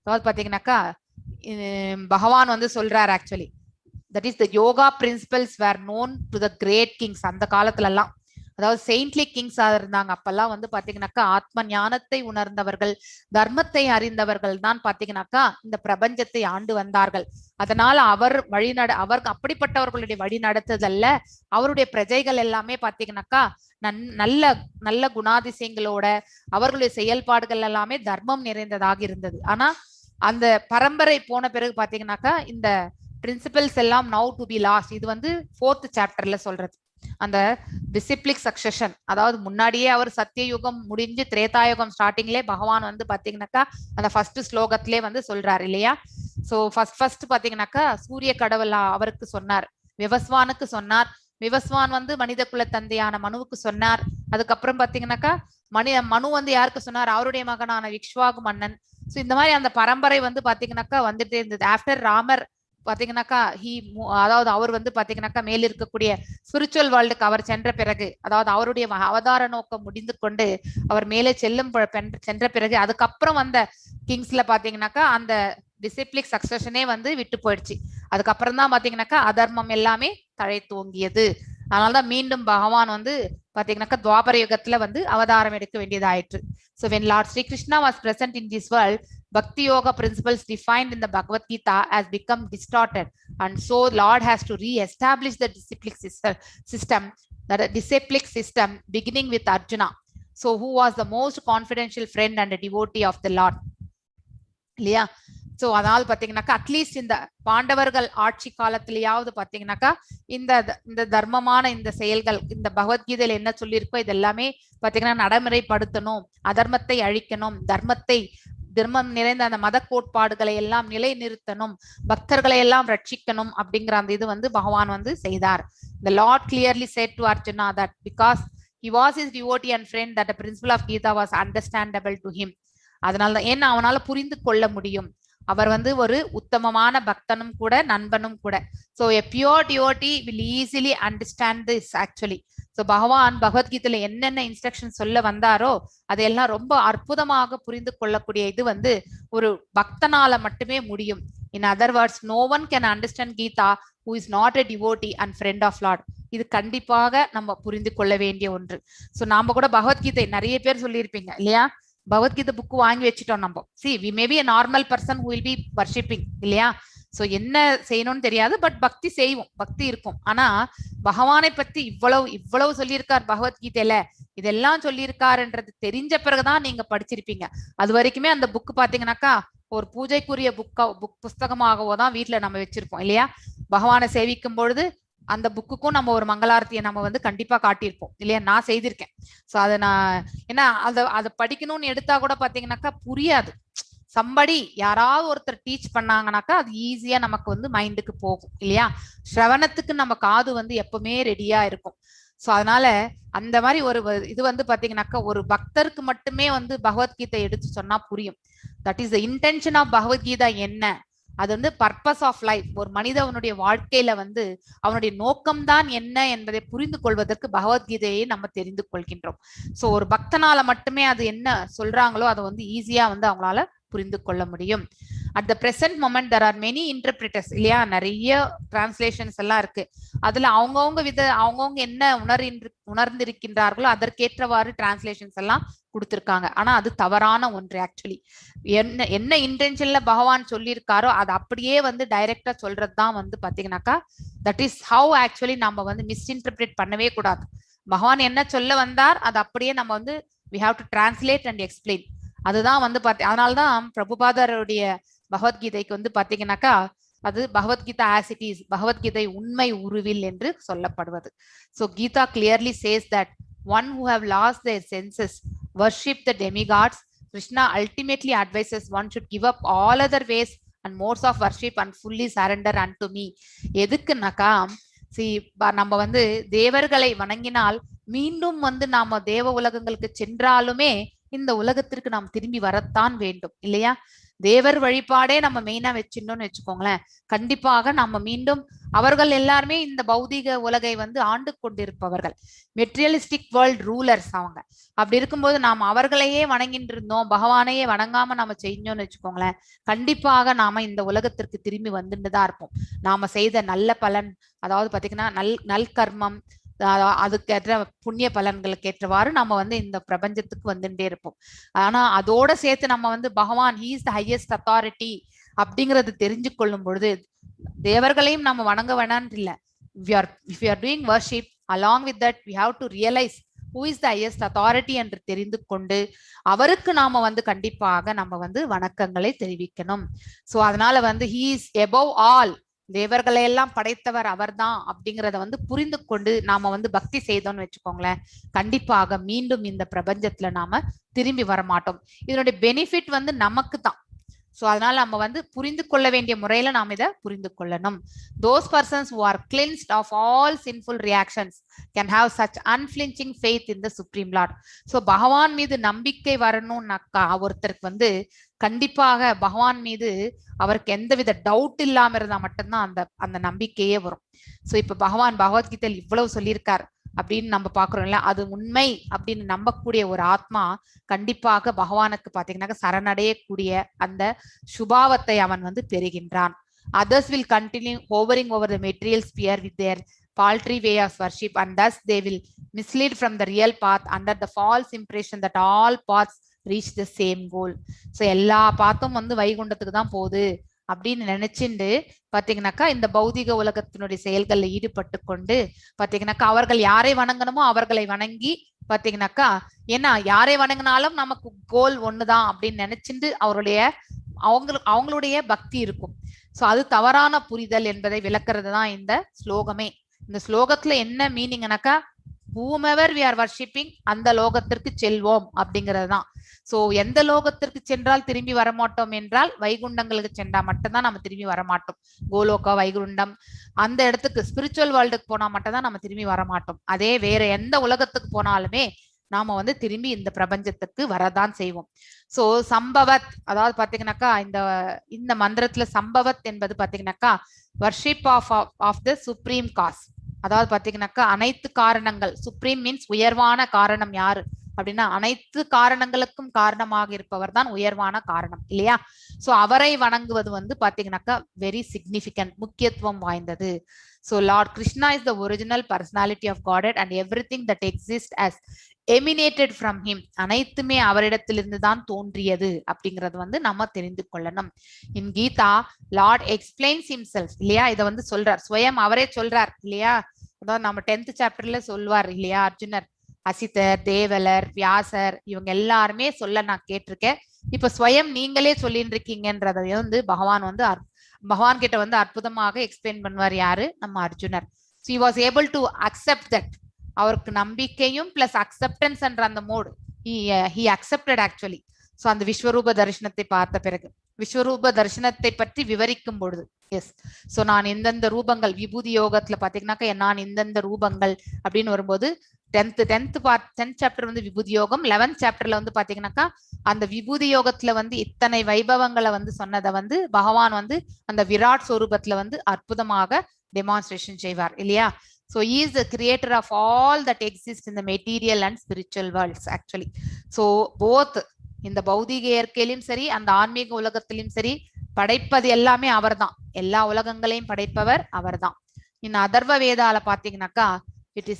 அதாவது பார்த்தீங்கன்னாக்கா பகவான் வந்து சொல்றாரு actually, that is the yoga principles were known to the great kings. அந்த காலத்துல எல்லாம், அதாவது செயின்ட்லி கிங்ஸ் இருந்தாங்க அப்பெல்லாம் வந்து பாத்தீங்கன்னாக்கா ஆத்ம ஞானத்தை உணர்ந்தவர்கள், தர்மத்தை அறிந்தவர்கள் தான் பாத்தீங்கன்னாக்கா இந்த பிரபஞ்சத்தை ஆண்டு வந்தார்கள். அதனால அவர் அப்படிப்பட்டவர்களுடைய வழி நடத்துதல்ல, அவருடைய பிரஜைகள் எல்லாமே பாத்தீங்கன்னாக்கா நல்ல நல்ல குணாதிசயங்களோட அவர்களுடைய செயல்பாடுகள் எல்லாமே தர்மம் நிறைந்ததாக இருந்தது. ஆனா அந்த பரம்பரை போன பிறகு பாத்தீங்கன்னாக்கா இந்த பிரின்சிபல்ஸ் எல்லாம் நவ் டு பி லாஸ்ட். இது வந்து 4th சாப்டர்ல சொல்றது. அந்த டிசிப்ளிக் சக்சஷன், அதாவது முன்னாடியே அவர் சத்தியயுகம் முடிஞ்சு திரேதாயுகம் ஸ்டார்டிங்லே பகவான் வந்து பாத்தீங்கன்னாக்கா அந்த ஃபர்ஸ்ட் ஸ்லோகத்திலே வந்து சொல்றாரு இல்லையா. சோ ஃபர்ஸ்ட் பாத்தீங்கன்னாக்கா சூரிய கடவுள் அவருக்கு சொன்னார், விவஸ்வானுக்கு சொன்னார். விவஸ்வான் வந்து மனித குல தந்தையான மனுவுக்கு சொன்னார். அதுக்கப்புறம் பாத்தீங்கன்னாக்கா மனு வந்து யாருக்கு சொன்னார், அவருடைய மகனான விக்ஷ்வாகு மன்னன். சோ இந்த மாதிரி அந்த பரம்பரை வந்து பாத்தீங்கன்னாக்கா வந்துட்டே இருந்தது. ஆஃப்டர் ராமர் பாத்தீங்கன்னாக்கா அதாவது அவர் வந்து பாத்தீங்கன்னாக்கா மேல இருக்கக்கூடிய ஸ்பிரிச்சுவல் வேர்ல்டுக்கு அவர் சென்ற பிறகு, அதாவது அவருடைய அவதார நோக்கம் முடிந்து கொண்டு அவர் மேலே சென்ற பிறகு அதுக்கப்புறம் வந்த கிங்ஸ்ல பாத்தீங்கன்னாக்கா அந்த டிசிப்ளிக் சக்சஷனே வந்து விட்டு போயிடுச்சு. அதுக்கப்புறம் தான் பாத்தீங்கன்னாக்கா அதர்மம் எல்லாமே தழை தோங்கியது. அதனாலதான் மீண்டும் பகவான் வந்து பாத்தீங்கன்னாக்கா துவாபர யுகத்துல வந்து அவதாரம் எடுக்க வேண்டியதாயிற்று. So when Lord Sri Krishna was present in this world, Bhakti Yoga principles defined in the Bhagavad Gita has become distorted, and so Lord has to re-establish the disciplic system beginning with Arjuna, so who was the most confidential friend and a devotee of the Lord. இல்லையா? So அதனால பாத்தீங்கன்னாக்கா at least இந்த பாண்டவர்கள் ஆட்சி காலத்திலேயாவது பாத்தீங்கன்னாக்கா இந்த தர்மமான இந்த செயல்கள், இந்த பகவத்கீதையில என்ன சொல்லியிருக்கோ இதெல்லாமே பாத்தீங்கன்னா நடைமுறைப்படுத்தணும், அதர்மத்தை அழிக்கணும், தர்மம் நிறைந்த அந்த மத கோட்பாடுகளை எல்லாம் நிலை நிறுத்தணும், பக்தர்களை எல்லாம் ரட்சிக்கணும் அப்படிங்கிற அந்த இது வந்து பகவான் வந்து செய்தார். The Lord clearly said to Arjuna that because he was his devotee and friend, that the principle of Gita was understandable to him. அதனாலதான், ஏன்னா அவனால புரிந்து கொள்ள முடியும். அவர் வந்து ஒரு உத்தமமான பக்தனும் கூட, நண்பனும் கூட. So a pure devotee will easily understand this actually. So பகவான் பகவத்கீதையில என்னென்ன இன்ஸ்ட்ரக்ஷன் சொல்ல வந்தாரோ அதையெல்லாம் ரொம்ப அற்புதமாக புரிந்து கொள்ளக்கூடிய இது வந்து ஒரு பக்தனால மட்டுமே முடியும். In other words, no one can understand Gita who is not a devotee and friend of Lord. இது கண்டிப்பாக நம்ம புரிந்து கொள்ள வேண்டிய ஒன்று. சோ நாம கூட பகவத்கீதை நிறைய பேர் சொல்லியிருப்பீங்க இல்லையா, பகவத்கீதை புக்கு வாங்கி வச்சுட்டோம் நம்ம. See, we may be a normal person who will be worshipping இல்லையா. சோ என்ன செய்யணும்னு தெரியாது, பட் பக்தி செய்வோம், பக்தி இருக்கும். ஆனா பகவானை பத்தி இவ்வளவு சொல்லியிருக்கார் பகவத்கீதையில, இதெல்லாம் சொல்லியிருக்காருன்றது தெரிஞ்ச பிறகுதான் நீங்க படிச்சிருப்பீங்க. அது வரைக்குமே அந்த புக் பாத்தீங்கன்னாக்கா ஒரு பூஜைக்குரிய புஸ்தகமாகவோ தான் வீட்டுல நம்ம வச்சிருப்போம் இல்லையா. பகவானை சேவிக்கும் பொழுது அந்த புக்குக்கும் நம்ம ஒரு மங்களாரத்தியை நம்ம வந்து கண்டிப்பா காட்டியிருப்போம் இல்லையா. நான் செய்திருக்கேன். சோ அதை நான் ஏன்னா அதை படிக்கணும்னு எடுத்தா கூட பாத்தீங்கன்னாக்கா புரியாது. சம்படி யாராவது ஒருத்தர் டீச் பண்ணாங்கன்னாக்கா அது ஈஸியா நமக்கு வந்து மைண்டுக்கு போகும் இல்லையா. ஸ்ரவணத்துக்கு நம்ம காது வந்து எப்பவுமே ரெடியா இருக்கும். சோ அதனால அந்த மாதிரி ஒரு இது வந்து பாத்தீங்கன்னாக்கா ஒரு பக்தருக்கு மட்டுமே வந்து பகவத்கீதை எடுத்து சொன்னா புரியும். That is the intention of Bhagavad Gita என்ன, அது வந்து பர்பஸ் ஆஃப் லைஃப். ஒரு மனிதனுடைய வாழ்க்கையில வந்து அவனுடைய நோக்கம்தான் என்ன என்பதை புரிந்து கொள்வதற்கு பகவத்கீதையை நம்ம தெரிந்து கொள்கின்றோம். சோ ஒரு பக்தனால மட்டுமே அது என்ன சொல்றாங்களோ அதை வந்து ஈஸியா வந்து அவங்களால புரிந்து கொள்ள முடியும். At the present moment there are many interpreters இல்லையா, நிறைய டிரான்ஸ்லேஷன்ஸ் எல்லாம் இருக்கு. அதுல அவங்கவுங்க என்ன உணர்ந்திருக்கின்றார்களோ அதற்கேற்றவாறு டிரான்ஸ்லேஷன்ஸ் எல்லாம் கொடுத்திருக்காங்க. ஆனா அது தவறான ஒன்று. ஆக்சுவலி என்ன இன்டென்ஷன்ல பகவான் சொல்லியிருக்காரோ அது அப்படியே வந்து டைரக்டா சொல்றதுதான் வந்து பாத்தீங்கன்னாக்கா தட் இஸ் ஹவு ஆக்சுவலி நம்ம வந்து மிஸ்இன்டர்பிரேட் பண்ணவே கூடாது. பகவான் என்ன சொல்ல வந்தார் அது அப்படியே நம்ம வந்து we have to translate and explain. அதுதான் வந்து அதனால்தான் பிரபுபாதருடைய பகவத்கீதைக்கு வந்து பாத்தீங்கன்னாக்கா அது Bhagavad Gita as it is, Bhagavad Gita உண்மை உருவில் என்று சொல்லப்படுவது. So Gita clearly says that one who have lost their senses worship the demigods. Krishna ultimately advises one should give up all other ways and modes of worship and fully surrender unto me. எதுக்குன்னாக்கா நம்ம வந்து தேவர்களை வணங்கினால் மீண்டும் வந்து நாம தேவ உலகங்களுக்கு சென்றாலுமே இந்த உலகத்திற்கு நாம் திரும்பி வரத்தான் வேண்டும் இல்லையா. தேவர் வழிபாடே நம்ம மெயினா வச்சிருந்தோம்னு வச்சுக்கோங்களேன், கண்டிப்பாக நம்ம மீண்டும் அவர்கள் எல்லாருமே இந்த பௌதிக உலகை வந்து ஆண்டு கொண்டிருப்பவர்கள், மெட்டீரியலிஸ்டிக் வேர்ல்ட் ரூலர்ஸ் அவங்க. அப்படி இருக்கும்போது நாம் அவர்களையே வணங்கிட்டு இருந்தோம், பகவானையே வணங்காம நாம செஞ்சோம்னு வச்சுக்கோங்களேன், கண்டிப்பாக நாம இந்த உலகத்திற்கு திரும்பி வந்துட்டு தான் இருப்போம். நாம செய்த நல்ல பலன், அதாவது பாத்தீங்கன்னா நல் கர்மம், அதுக்கேற்ற புண்ணிய பலன்களுக்கு ஏற்றவாறு நம்ம வந்து இந்த பிரபஞ்சத்துக்கு வந்துட்டே இருப்போம். ஆனா அதோட சேர்த்து நம்ம வந்து பகவான் he is the highest authority அப்படிங்கறது தெரிஞ்சு கொள்ளும் பொழுது தேவர்களையும் நம்ம வணங்க வேணான்னு இல்ல. if you are doing worship, along with that we have to realize who is the highest authority என்று தெரிந்து கொண்டு அவருக்கு நாம வந்து கண்டிப்பாக நம்ம வந்து வணக்கங்களை தெரிவிக்கணும். சோ அதனால வந்து he is above all, தேவர்களை எல்லாம் படைத்தவர் அவர்தான் அப்படிங்கிறத வந்து புரிந்து கொண்டு நாம வந்து பக்தி செய்தோம்னு வச்சுக்கோங்களேன், கண்டிப்பாக மீண்டும் இந்த பிரபஞ்சத்துல நாம திரும்பி வர மாட்டோம். இதனுடைய பெனிஃபிட் வந்து நமக்கு தான். சோ அதனால நம்ம வந்து புரிந்து கொள்ள வேண்டிய முறையில நாம் இதை புரிந்து கொள்ளணும். Those persons who are cleansed of all sinful reactions can have such unflinching faith in the Supreme Lord. So பகவான் மீது நம்பிக்கை வரணும்னாக்கா ஒருத்தருக்கு வந்து கண்டிப்பாக பகவான் மீது அவருக்கு எந்தவித டவுட் இல்லாம இருந்தா மட்டும்தான் அந்த நம்பிக்கையே வரும். சோ இப்ப பகவான் பகவத்கீதையில் இவ்வளவு சொல்லியிருக்கார் அப்படின்னு நம்ம பாக்குறோம்ல, அது உண்மை அப்படின்னு நம்பக்கூடிய ஒரு ஆத்மா கண்டிப்பாக பகவானுக்கு பாத்தீங்கன்னாக்க சரணடையக்கூடிய அந்த சுபாவத்தை அவன் வந்து பெறுகின்றான். Others will continue hovering over the material sphere with their paltry way of worship, and thus they will mislead from the real path under the false impression that all paths reach the same goal. So எல்லா பாத்தும் வந்து வைகுண்டத்துக்கு தான் போகுது அப்படின்னு நினைச்சுண்டு பாத்தீங்கன்னாக்கா இந்த பௌதிக உலகத்தினுடைய செயல்கள்ல ஈடுபட்டு கொண்டு பாத்தீங்கன்னாக்கா அவர்கள் யாரை வணங்கணுமோ அவர்களை வணங்கி பாத்தீங்கன்னாக்கா, ஏன்னா யாரை வணங்கினாலும் நமக்கு கோல் ஒண்ணுதான் அப்படின்னு நினைச்சுட்டு அவங்களுடைய பக்தி இருக்கும். சோ அது தவறான புரிதல் என்பதை விளக்குறது தான் இந்த ஸ்லோகமே. இந்த ஸ்லோகத்துல என்ன மீனிங்னாக்கா, whomever we are worshipping அந்த லோகத்திற்கு செல்வோம் அப்படிங்கிறது தான். சோ எந்த லோகத்திற்கு சென்றால் திரும்பி வரமாட்டோம் என்றால் வைகுண்டங்களுக்கு சென்றா மட்டும்தான் நம்ம திரும்பி வரமாட்டோம். கோலோகா, வைகுண்டம் அந்த இடத்துக்கு ஸ்பிரிச்சுவல் வேர்ல்டுக்கு போனா மட்டும் தான் நம்ம திரும்பி வரமாட்டோம். அதே வேற எந்த உலகத்துக்கு போனாலுமே நாம வந்து திரும்பி இந்த பிரபஞ்சத்துக்கு வரதான் செய்வோம். சோ சம்பவத், அதாவது பாத்தீங்கன்னாக்கா இந்த மந்திரத்துல சம்பவத் என்பது பாத்தீங்கன்னாக்கா worship of the supreme cause. அதாவது பாத்தீங்கன்னாக்கா அனைத்து காரணங்கள், சுப்ரீம் மீன்ஸ் உயர்வான காரணம் யாரு அப்படின்னா அனைத்து காரணங்களுக்கும் காரணமாக இருப்பவர் தான் உயர்வான காரணம் இல்லையா. சோ அவரை வணங்குவது வந்து பாத்தீங்கன்னாக்கா வெரி சிக்னிபிகன்ட், முக்கியத்துவம் வாய்ந்தது. So Lord Krishna is the original personality of Godhead and everything that exists as emanated from him. அனைத்துமே அவரிடத்திலிருந்து தான் தோன்றியது அப்படிங்கிறது வந்து நம்ம தெரிந்து கொள்ளணும். In Gita, Lord explains himself இல்லையா, இதை வந்து சொல்றார், ஸ்வயம் அவரே சொல்றார் இல்லையா. அதாவது நம்ம 10th சாப்டர்ல சொல்வார் இல்லையா, அர்ஜுனர் அசிதர், தேவலர், வியாசர் இவங்க எல்லாருமே சொல்ல நான் கேட்டிருக்கேன். இப்ப ஸ்வயம் நீங்களே சொல்லிட்டு இருக்கீங்கன்றதை வந்து பகவான் கிட்ட வந்து அற்புதமாக எக்ஸ்பிளைன் பண்ணுவார் யாரு, நம்ம அர்ஜுனர். So he was able to accept that. அவருக்கு நம்பிக்கையும் பிளஸ் அக்செப்டன்ஸ் என்ற அந்த mode he accepted actually. So அந்த விஸ்வரூப தரிசனத்தை பார்த்த பிறகு விஸ்வரூப தரிசனத்தை பற்றி விவரிக்கும் பொழுது எஸ், சோ நான் இந்தந்த ரூபங்கள், விபூதி யோகத்துல பாத்தீங்கன்னாக்கா நான் இந்தந்த ரூபங்கள் அப்படின்னு வரும்போது 10th சாப்டர் வந்து விபூதி யோகம், 11th சாப்டர்ல வந்து பாத்தீங்கன்னாக்கா அந்த விபூதி யோகத்துல வந்து இத்தனை வைபவங்களை வந்து சொன்னதை வந்து பகவான் வந்து அந்த விராட் ஸ்வரூபத்துல வந்து அற்புதமாக டெமான்ஸ்ட்ரேஷன் செய்வார் இல்லையா. So he is the creator of all that exists in the material and spiritual worlds actually. So both இந்த பௌதிக இயற்கையிலும் சரி அந்த ஆன்மீக உலகத்திலும் சரி படைப்பது எல்லாமே அவர்தான். எல்லா உலகங்களையும் படைப்பவர் அவர்தான். இந்த அதர்வ வேதால பாத்தீங்கன்னாக்கா it is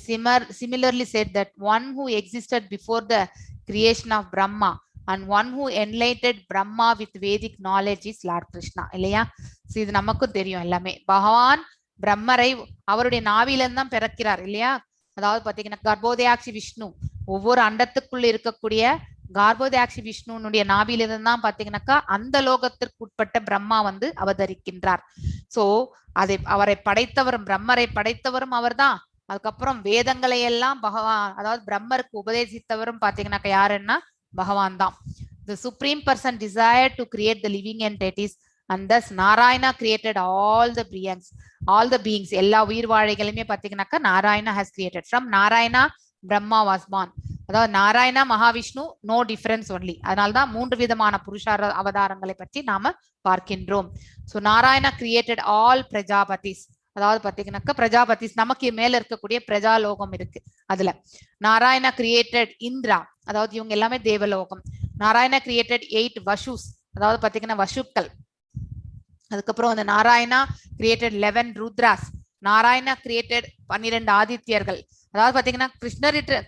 similarly said that one who existed before the creation of Brahma and one who enlightened Brahma with Vedic knowledge is Lord Krishna இல்லையா. இது நமக்கும் தெரியும் எல்லாமே. பகவான் பிரம்மரை அவருடைய நாவிலிருந்து தான் பிறக்கிறார் இல்லையா. அதாவது பாத்தீங்கன்னா கர்ப்போதயாட்சி விஷ்ணு, ஒவ்வொரு அண்டத்துக்குள்ள இருக்கக்கூடிய கர்ப்போதயாட்சி விஷ்ணுனுடைய நாவிலிருந்து தான் பாத்தீங்கன்னாக்கா அந்த லோகத்திற்கு உட்பட்ட பிரம்மா வந்து அவதரிக்கின்றார். சோ அவரை படைத்தவரும் பிரம்மரை படைத்தவரும் அவர்தான். அதுக்கப்புறம் வேதங்களை எல்லாம் பகவான் அதாவது பிரம்மருக்கு உபதேசித்தவரும் பாத்தீங்கன்னாக்கா யாருன்னா பகவான் தான். The supreme person desired to create the living entities and thus Narayana created all the beings எல்லா உயிர் வாழைகளுமே பாத்தீங்கன்னாக்கா Narayana has created. From Narayana Brahma was born. அதாவது Narayana Mahavishnu no difference only. அதனால்தான் 3 விதமான புருஷார அவதாரங்களை பற்றி நாம பார்க்கின்றோம். So Narayana created all Prajapatis. அதாவது பாத்தீங்கன்னாக்கா பிரஜாபதிஸ் நமக்கு மேல இருக்கக்கூடிய பிரஜாலோகம் இருக்கு. அதுல நாராயணா கிரியேட்டட் இந்திரா, அதாவது இவங்க எல்லாமே தேவலோகம். நாராயணா கிரியேட்டட் 8 வஷுஸ், அதாவது பாத்தீங்கன்னா வஷுக்கள். அதுக்கப்புறம் அந்த நாராயணா கிரியேட்டட் 11 ருத்ராஸ். நாராயணா கிரியேட்டட் 12 ஆதித்யர்கள். அதாவது பாத்தீங்கன்னா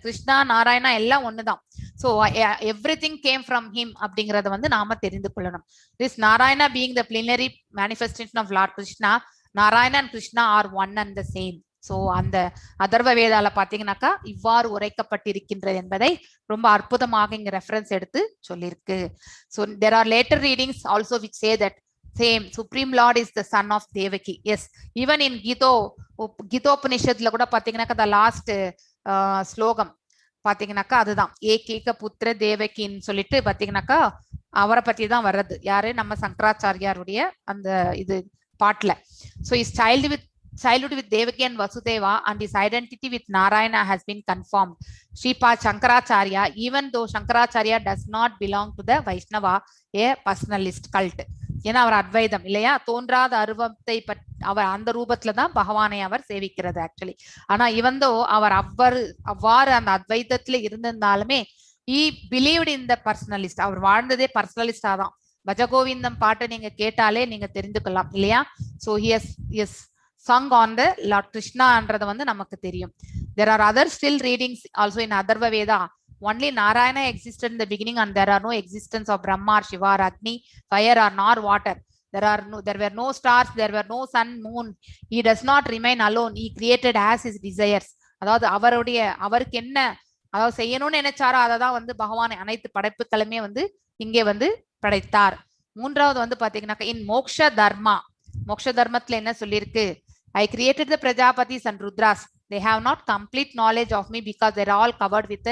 கிருஷ்ணா நாராயணா எல்லாம் ஒண்ணுதான். So everything came from him அப்படிங்கறத வந்து நாம தெரிந்து கொள்ளணும். This Narayana being the plenary manifestation of lord Krishna, Narayana and Krishna are one and the same. So அந்த அதர்வ வேதால பாத்தீங்கன்னாக்கா இவ்வாறு உரைக்கப்பட்டிருக்கின்றது என்பதை ரொம்ப அற்புதமாக இங்க ரெஃபரன்ஸ் எடுத்து சொல்லியிருக்கு. So there are later readings also which say that same Supreme Lord is the son of Devaki. Yes, even in Gitopanishadla கூட பாத்தீங்கன்னாக்கா the last ஸ்லோகம் பாத்தீங்கன்னாக்கா அதுதான் ஏகேக புத்திர தேவகின்னு சொல்லிட்டு பாத்தீங்கன்னாக்கா அவரை பத்தி தான் வர்றது. யாரு? நம்ம சங்கராச்சாரியாருடைய அந்த இது பாட்டுல. So his childhood with Devaki and Vasudeva and his identity with Narayana has been confirmed. Sripad Shankaracharya, even though Shankaracharya does not belong to the Vaishnava, a personalist cult. ஏன்னா அவர் அத்வைதம் இல்லையா, தோன்றாத அருவத்தை அவர் அந்த ரூபத்துல தான் பகவானை அவர் சேவிக்கிறது ஆக்சுவலி. ஆனா இவந்தோ அவர் அவ்வாறு அந்த அத்வைதத்துல இருந்திருந்தாலுமே he believed in the personalist. அவர் வாழ்ந்ததே பர்சனலிஸ்டா தான். பஜகோவிந்தம் பாட்டை நீங்க கேட்டாலே நீங்க தெரிந்துக்கலாம் இல்லையா. So he has sung on the Lord Krishna என்றது வந்து நமக்கு தெரியும். There are other still readings also in Atharva Veda. Only Narayana existed in the beginning and there are no existence of Brahma or Shiva or Agni, fire or nor water. There were no stars, there were no sun, moon. He does not remain alone. He created as his desires. அதாவது அவருக்கு என்ன அதாவது செய்யணும்னு நினைச்சாரோ அதை தான் வந்து பகவான் அனைத்து படைப்புகளுமே வந்து இங்கே வந்து படைத்தார். மூன்றாவது வந்து பாத்தீங்கன்னாக்கா இன் மோக்ஷ தர்மத்துல என்ன சொல்லியிருக்கு? I created the Prajapatis and Rudras. They have not complete knowledge of me because they're all covered with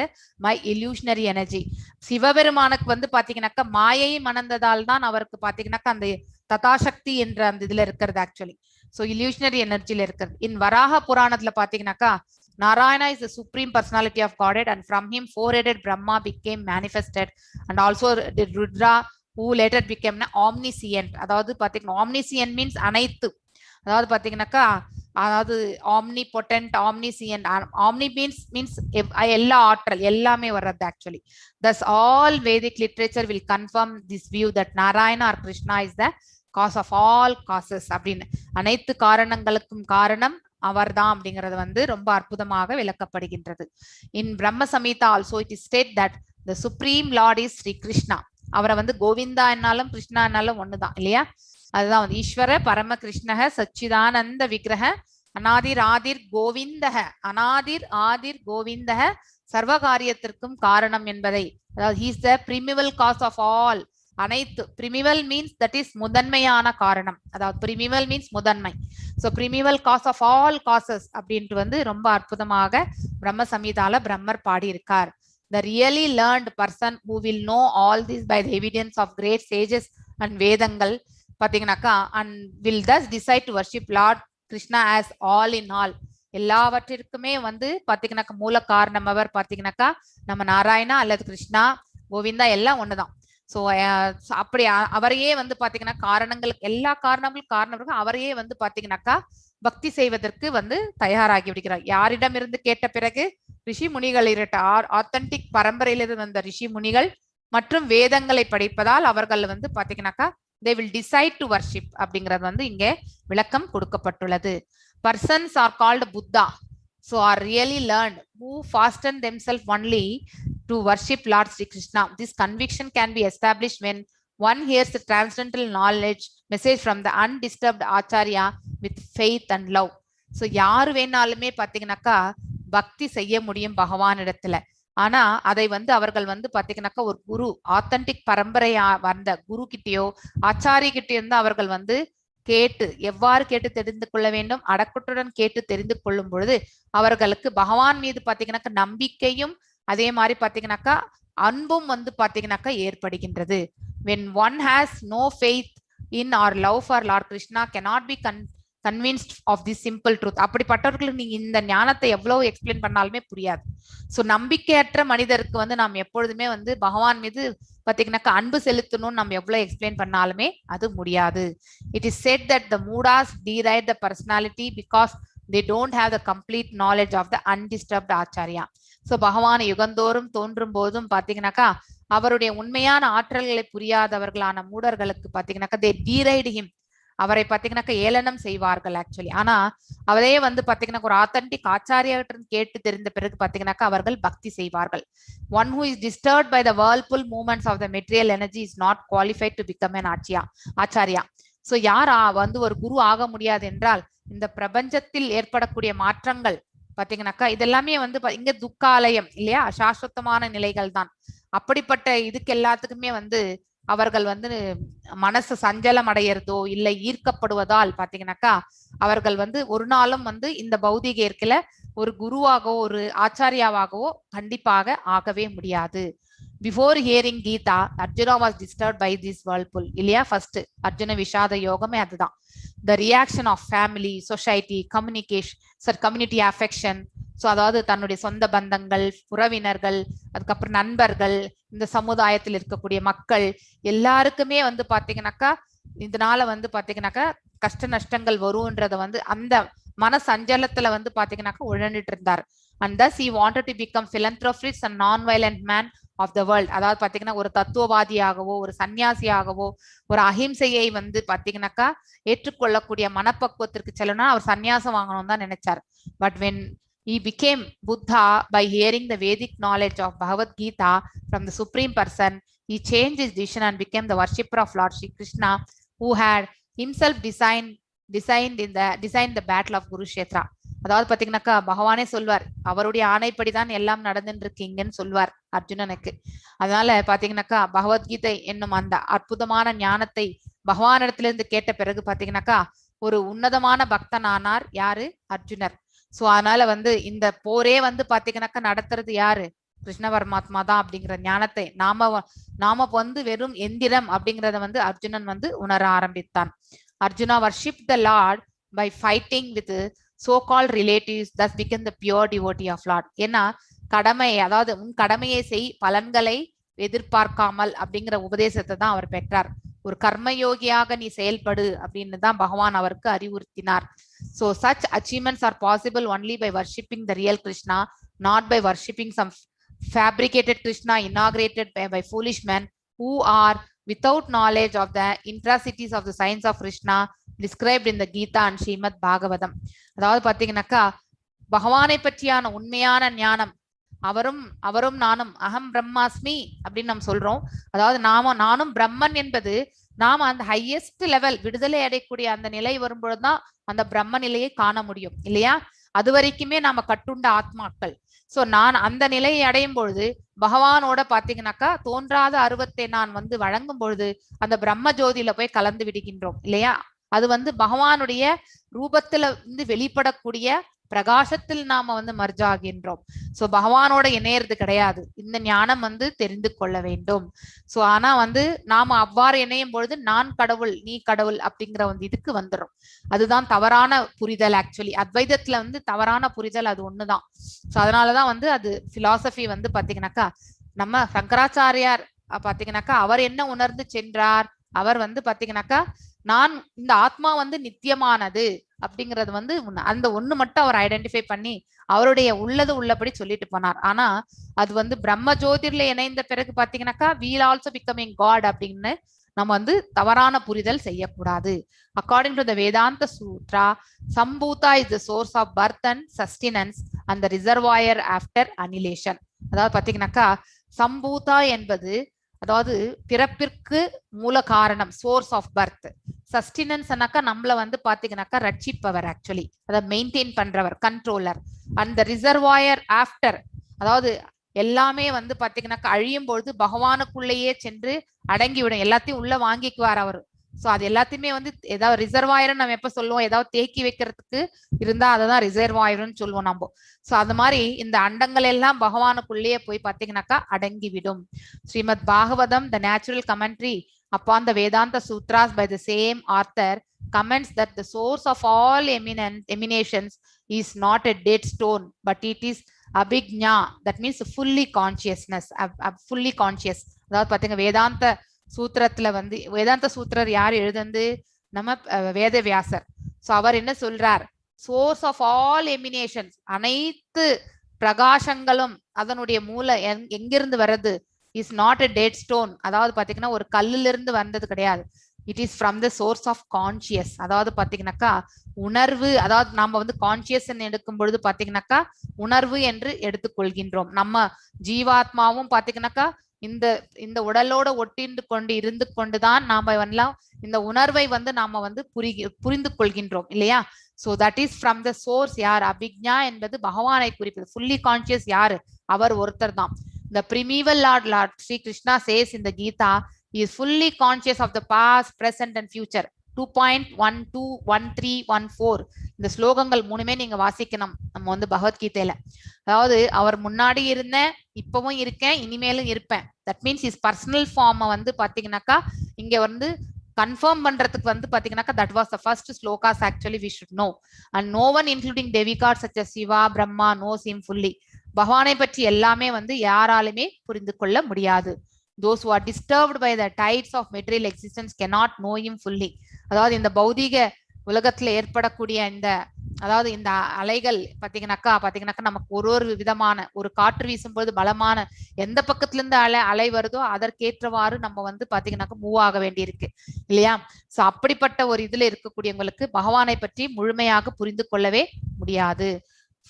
my illusionary energy. சிவபெருமானுக்கு வந்து பாத்தீங்கன்னாக்கா மாயை மணந்ததால் தான் அவருக்கு பாத்தீங்கன்னாக்கா அந்த ததாசக்தி என்ற அந்த இதுல இருக்கிறது ஆக்சுவலி. ஸோ illusionary எனர்ஜில இருக்கிறது. இன் வராக புராணத்துல பாத்தீங்கன்னாக்கா Narayana is the supreme personality of Godhead and from him four-headed Brahma became manifested and also the Rudra who later became omniscient. அதாவது பாத்தீங்கன்னா omniscient means அனைத்து, அதாவது பாத்தீங்கன்னாக்கா அதாவது omnipotent, omniscient, omni means எல்லா ஆற்றல் எல்லாமே வர்றது actually. Thus all Vedic literature will confirm this view that Narayana or Krishna is the cause of all causes. அப்படின்னு அனைத்து காரணங்களுக்கும் காரணம் அவர்தான் அப்படிங்கிறது வந்து ரொம்ப அற்புதமாக விளக்கப்படுகின்றது. In Brahma Samhita also it is stated that the supreme lord is Shri Krishna. அவரை வந்து கோவிந்தா என்னாலும் கிருஷ்ணா என்னாலும் ஒண்ணுதான் இல்லையா. அதுதான் வந்து ஈஸ்வர பரம கிருஷ்ணக சச்சிதானந்த விக்கிரக அநாதிர் ஆதிர் கோவிந்தக சர்வ காரியத்திற்கும் காரணம் என்பதை, அதாவது he is the primeval cause of all. அனைத்து primeval means that is முதன்மையான காரணம், அதாவது primeval means முதன்மை. So primeval cause of all causes அப்படின்ட்டு வந்து ரொம்ப அற்புதமாக பிரம்ம சமீதால பிரம்மர் பாடி இருக்கார். The really learned person who will know all this by the evidence of great sages and வேதங்கள் பாத்தீங்கன்னாக்கா and will thus decide to worship Lord Krishna as all in all. எல்லாவற்றிற்குமே வந்து பாத்தீங்கன்னாக்கா மூல காரணம் அவர் பாத்தீங்கன்னாக்கா நம்ம நாராயணா அல்லது கிருஷ்ணா கோவிந்தா எல்லாம் ஒண்ணுதான். சோ அப்படி அவரையே வந்து பாத்தீங்கன்னா காரணங்களுக்கு எல்லா காரணங்களும் அவரையே வந்து பாத்தீங்கன்னாக்கா பக்தி செய்வதற்கு வந்து தயாராகி விடுகிறார். யாரிடம் இருந்து கேட்ட பிறகு? ரிஷி முனிகள் ஆத்தன்டிக் பரம்பரையிலிருந்து வந்த ரிஷி முனிகள் மற்றும் வேதங்களை படிப்பதால் அவர்கள் வந்து பாத்தீங்கன்னாக்கா they will decide to worship அப்படிங்கிறது வந்து இங்கே விளக்கம் கொடுக்கப்பட்டுள்ளது. Persons are called Buddha, so are really learned who fasten themselves only to worship Lord Sri Krishna. This conviction can be established when one hears the transcendental knowledge message from the undisturbed acharya with faith and love. So யார் வேணாலுமே பாத்தீங்கன்னாக்கா பக்தி செய்ய முடியும் பகவானிடத்துல. ஆனா அதை வந்து அவர்கள் வந்து பாத்தீங்கன்னாக்கா ஒரு குரு ஆத்தன்டிக் பரம்பரையா வந்த குரு கிட்டயோ ஆச்சாரிய கிட்டயோ இருந்து அவர்கள் வந்து கேட்டு எவ்வாறு கேட்டு தெரிந்து கொள்ள வேண்டும், அடக்கத்துடன் கேட்டு தெரிந்து கொள்ளும் பொழுது அவர்களுக்கு பகவான் மீது பாத்தீங்கன்னாக்கா நம்பிக்கையும் அதே மாதிரி பாத்தீங்கன்னாக்கா அன்பும் வந்து பாத்தீங்கன்னாக்கா ஏற்படுகின்றது. when one has no faith in or love for Lord Krishna cannot be convinced of this simple truth. அப்படிப்பட்டவர்களுக்கு நீங்க இந்த ஞானத்தை எவ்வளவு எக்ஸ்பிளைன் பண்ணாலுமே புரியாது. சோ நம்பிக்கையற்ற மனிதருக்கு வந்து நாம் எப்பொழுதுமே வந்து பகவான் மீது பாத்தீங்கன்னாக்கா அன்பு செலுத்தணும்னு நம்ம எவ்வளவு எக்ஸ்பிளைன் பண்ணாலுமே அது முடியாது. It is said that the Mudas deride the personality because they don't have the complete knowledge of the undisturbed acharya. So பகவான் யுகந்தோறும் தோன்றும் போதும் பாத்தீங்கன்னாக்கா அவருடைய உண்மையான ஆற்றல்களை புரியாதவர்களான மூடர்களுக்கு பாத்தீங்கன்னாக்கா they deride him, அவரை பாத்தீங்கன்னாக்கா ஏளனம் செய்வார்கள் ஆக்சுவலி. ஆனா அவரே வந்து பாத்தீங்கன்னா ஒரு ஆத்தன்டிக் ஆச்சாரியிட்ட கேட்டு தெரிந்த பிறகு பாத்தீங்கன்னாக்கா அவர்கள் பக்தி செய்வார்கள். One who is disturbed by the whirlpool movements of the material energy is not qualified to become an acharya. So யார் வந்து ஒரு குரு ஆக முடியாது என்றால் இந்த பிரபஞ்சத்தில் ஏற்படக்கூடிய மாற்றங்கள் பாத்தீங்கன்னாக்கா இதெல்லாமே வந்து இங்க துக்காலயம் இல்லையா, சாஸ்வதமான நிலைகள் தான். அப்படிப்பட்ட இதுக்கு எல்லாத்துக்குமே வந்து அவர்கள் வந்து மனசு சஞ்சலம் அடையிறதோ இல்லை ஈர்க்கப்படுவதால் பாத்தீங்கன்னாக்கா அவர்கள் வந்து ஒரு நாளும் வந்து இந்த பௌதிக இயற்கையில ஒரு குருவாகவோ ஒரு ஆச்சாரியாவாகவோ கண்டிப்பாக ஆகவே முடியாது. Before hearing Gita, Arjuna was disturbed by this whirlpool இல்லையா. ஃபர்ஸ்ட் அர்ஜுன விஷாத யோகமே அதுதான். The reaction of family, society, community affection. So அதாவது தன்னுடைய சொந்த பந்தங்கள், உறவினர்கள், அதுக்கப்புறம் நண்பர்கள், இந்த சமுதாயத்தில் இருக்கக்கூடிய மக்கள் எல்லாருக்குமே வந்து பாத்தீங்கன்னாக்கா இதனால வந்து பாத்தீங்கன்னாக்கா கஷ்ட நஷ்டங்கள் வரும்ன்றத வந்து அந்த மன சஞ்சலத்துல வந்து பாத்தீங்கன்னாக்கா உழந்துட்டு இருந்தார். And thus he wanted to become philanthropist and non-violent man of the world. அதாவது பாத்தீங்கன்னா ஒரு தத்துவவாதியாகவோ ஒரு சன்னியாசியாகவோ ஒரு அஹிம்சையை வந்து பாத்தீங்கன்னாக்கா ஏற்றுக்கொள்ளக்கூடிய மனப்பக்குவத்திற்கு செல்லணும்னா அவர் சன்னியாசம் வாங்கணும் தான் நினைச்சார். But when he became Buddha by hearing the Vedic knowledge of Bhagavad Gita from the Supreme Person, he changed his decision and became the worshipper of Lord Sri Krishna, who had himself designed the battle of Kurukshetra. அதாவது பாத்தீங்கன்னாக்கா பகவானே சொல்வார் அவருடைய ஆணைப்படிதான் எல்லாம் நடந்துட்டு இருக்கீங்கன்னு சொல்வார் அர்ஜுனனுக்கு. அதனால பாத்தீங்கன்னாக்கா பகவத்கீதை என்னும் அந்த அற்புதமான ஞானத்தை பகவானிடத்திலிருந்து கேட்ட பிறகு பாத்தீங்கன்னாக்கா ஒரு உன்னதமான பக்தன் ஆனார். யாரு? அர்ஜுனர். சோ அதனால வந்து இந்த போரே வந்து பாத்தீங்கன்னாக்கா நடத்துறது யாரு? கிருஷ்ண பரமாத்மா தான் அப்படிங்கிற ஞானத்தை நாம வந்து வெறும் எந்திரம் அப்படிங்கறத வந்து அர்ஜுனன் வந்து உணர ஆரம்பித்தான். Arjuna worshiped the Lord by fighting with so-called relatives, thus became the pure devotee of Lord. ஏன்னா கடமை, அதாவது உன் கடமையை செய், பலன்களை எதிர்பார்க்காமல் அப்படிங்கிற உபதேசத்தை தான் அவர் பெற்றார். ஒரு கர்மயோகியாக நீ செயல்படு அப்படின்னு தான் பகவான் அவருக்கு அறிவுறுத்தினார். So such achievements are possible only by worshipping the real Krishna, not by worshipping some fabricated Krishna inaugurated by foolish men who are without knowledge of the intricacies of the science of Krishna described in the Gita and Srimad Bhagavatam. அதாவது பாத்தீங்கன்னாக்கா பகவானை பற்றியான உண்மையான ஞானம் அவரும் நானும் அகம் பிரம்மாஸ்மி அப்படின்னு நம்ம சொல்றோம். அதாவது நானும் பிரம்மன் என்பது நாம அந்த ஹையஸ்ட் லெவல் விடுதலை அடையக்கூடிய அந்த நிலை வரும்பொழுதுதான் அந்த பிரம்ம நிலையை காண முடியும் இல்லையா. அது வரைக்குமே நாம கட்டுண்ட ஆத்மாக்கள். சோ நான் அந்த நிலையை அடையும் பொழுது பகவானோட பாத்தீங்கன்னாக்கா தோன்றாத அருவத்தை நான் வந்து வழங்கும் பொழுது அந்த பிரம்ம ஜோதியில போய் கலந்து விடுகின்றோம் இல்லையா. அது வந்து பகவானுடைய ரூபத்துல இருந்து வெளிப்படக்கூடிய பிரகாசத்தில் நாம வந்து மர்ஜ் ஆகின்றோம். சோ பகவானோட இணையறது கிடையாது. இந்த ஞானம் வந்து தெரிந்து கொள்ள வேண்டும். சோ ஆனா வந்து நாம அவ்வாறு இணையும் பொழுது நான் கடவுள் நீ கடவுள் அப்படிங்கிற வந்து இதுக்கு வந்துடும். அதுதான் தவறான புரிதல். ஆக்சுவலி அத்வைதத்துல வந்து தவறான புரிதல் அது ஒண்ணுதான். சோ அதனாலதான் வந்து அது பிலாசபி வந்து பாத்தீங்கன்னாக்கா நம்ம சங்கராச்சாரியார் பாத்தீங்கன்னாக்கா அவர் என்ன உணர்ந்து சென்றார், அவர் வந்து பாத்தீங்கன்னாக்கா நான் இந்த ஆத்மா வந்து நித்தியமானது அப்படிங்கறது வந்து அந்த ஒண்ணு மட்டும் அவர் ஐடென்டிஃபை பண்ணி அவருடைய உள்ளது உள்ளபடி சொல்லிட்டு போனார். ஆனா அது வந்து பிரம்ம ஜோதிர்ல இணைந்த பிறகு பாத்தீங்கன்னாக்கா வீல் ஆல்சோ பிகமிங் காட் அப்படின்னு நம்ம வந்து தவறான புரிதல் செய்யக்கூடாது. According to the Vedanta Sutra, சம்பூதா is the source of birth and sustenance and the reservoir after annihilation. அதாவது பாத்தீங்கன்னாக்கா சம்பூதா என்பது அதாவது பிறப்பிற்கு மூல காரணம், சோர்ஸ் ஆஃப் பர்த். சஸ்டினன்ஸ்னாக்கா நம்மள வந்து பாத்தீங்கன்னாக்கா ரட்சிப்பவர், ஆக்சுவலி அதை மெயின்டைன் பண்றவர், கண்ட்ரோலர். அந்த ரிசர்வாயர் ஆஃப்டர், அதாவது எல்லாமே வந்து பாத்தீங்கன்னாக்கா அழியும் பொழுது பகவானுக்குள்ளேயே சென்று அடங்கிவிடும், எல்லாத்தையும் உள்ள வாங்கிக்குவார் அவர். சோ அது எல்லாத்தையுமே வந்து ஏதாவது ரிசர்வாயர் நம்ம எப்ப சொல்லுவோம், ஏதாவது தேக்கி வைக்கிறதுக்கு இருந்தா அததான் ரிசர்வாயர்னு சொல்லுவோம் நம்ம. சோ அது மாதிரி இந்த அண்டங்கள் எல்லாம் பகவானுக்குள்ளேயே போய் பாத்தீங்கன்னாக்கா அடங்கிவிடும். Shrimad Bhagavatam, the natural commentary upon the Vedanta Sutras by the same author, comments that the source of all emanations is not a dead stone, but it is abhijna, that means fully consciousness, fully conscious. அதாவது பாத்தீங்க வேதாந்த சூத்திரத்துல வந்து வேதாந்த சூத்திரர் யார் எழுதுந்து, நம்ம வேதவியாசர். So அவர் என்ன சொல்றார், சோர்ஸ் ஆஃப் ஆல் எமினேஷன்ஸ், அனைத்து பிரகாசங்களும் அதனுடைய மூல எங்கிருந்து வர்றது, is not a dead stone, அதாவது பாத்தீங்கன்னா ஒரு கல்லுல இருந்து வந்தது கிடையாது. It is from the source of conscious, அதாவது பாத்தீங்கன்னாக்கா உணர்வு. அதாவது நம்ம வந்து கான்சியஸ் எடுக்கும் பொழுது பாத்தீங்கன்னாக்கா உணர்வு என்று எடுத்துக்கொள்கின்றோம். நம்ம ஜீவாத்மாவும் பாத்தீங்கன்னாக்கா இந்த இந்த உடலோட ஒட்டிண்டு கொண்டு இருந்து கொண்டுதான் நாம எல்லாம் இந்த உணர்வை வந்து நாம வந்து புரிந்து கொள்கின்றோம் இல்லையா. So that is from the source. யார் அபிக்ஞா என்பது பகவானை குறிப்பது. ஃபுல்லி கான்சியஸ் யாரு, அவர் ஒருத்தர் தான். The primeval Lord Sri Krishna says in the Gita, he is fully conscious of the past, present and future. 2.12, 13, 14 இந்த ஸ்லோகங்கள் மூணுமே நீங்க வாசிக்கணும் நம்ம வந்து பகவத்கீதையில. அதாவது அவர் முன்னாடி இருந்தேன், இப்பவும் இருக்கேன், இனிமேலும் இருப்பேன். That means is personal form வந்து பாத்தீங்கன்னாக்கா இங்க வந்து கன்ஃபார்ம் பண்றதுக்கு வந்து பாத்தீங்கன்னாக்கா that was the first slokas actually we should know, and no one including demigods such as Shiva, Brahma knows him fully. பகவானை பற்றி எல்லாமே வந்து யாராலுமே புரிந்து கொள்ள முடியாது. Those who are disturbed by the tides of material existence cannot know him fully. அதாவது இந்த பௌதீக உலகத்துல ஏற்படக்கூடிய இந்த அதாவது இந்த அலைகள் பாத்தீங்கன்னாக்கா நமக்கு ஒரு விதமான ஒரு காற்று வீசும்போது பலமான எந்த பக்கத்துல இருந்து அலை வருதோ அதற்கேற்றவாறு நம்ம வந்து பாத்தீங்கன்னாக்கா மூவ் ஆக வேண்டியிருக்கு இல்லையா. சோ அப்படிப்பட்ட ஒரு இதுல இருக்கக்கூடியவங்களுக்கு பகவானை பற்றி முழுமையாக புரிந்து கொள்ளவே முடியாது.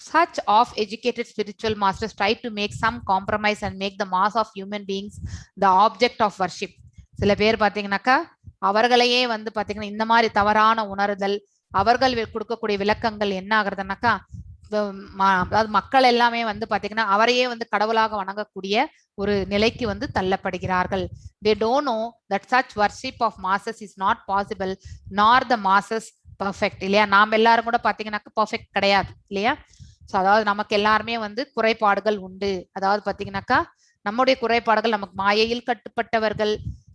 Such of educated spiritual masters try to make some compromise and make the mass of human beings the object of worship. சில பேர் பாத்தீங்கன்னாக்கா அவர்களையே வந்து பாத்தீங்கன்னா இந்த மாதிரி தவறான உணர்தல், அவர்கள் கொடுக்கக்கூடிய விளக்கங்கள் என்ன ஆகுறதுனாக்கா அதாவது மக்கள் எல்லாமே வந்து பாத்தீங்கன்னா அவரையே வந்து கடவுளாக வணங்கக்கூடிய ஒரு நிலைக்கு வந்து தள்ளப்படுகிறார்கள். They don't know that such worship of masses is not possible, nor the masses perfect இல்லையா. நாம் எல்லாரும் கூட பாத்தீங்கன்னாக்கா பர்ஃபெக்ட் கிடையாது இல்லையா. சோ அதாவது நமக்கு எல்லாருமே வந்து குறைபாடுகள் உண்டு. அதாவது பாத்தீங்கன்னாக்கா நம்முடைய குறைபாடுகள், நமக்கு மாயையில் கட்டுப்பட்டவர்கள்,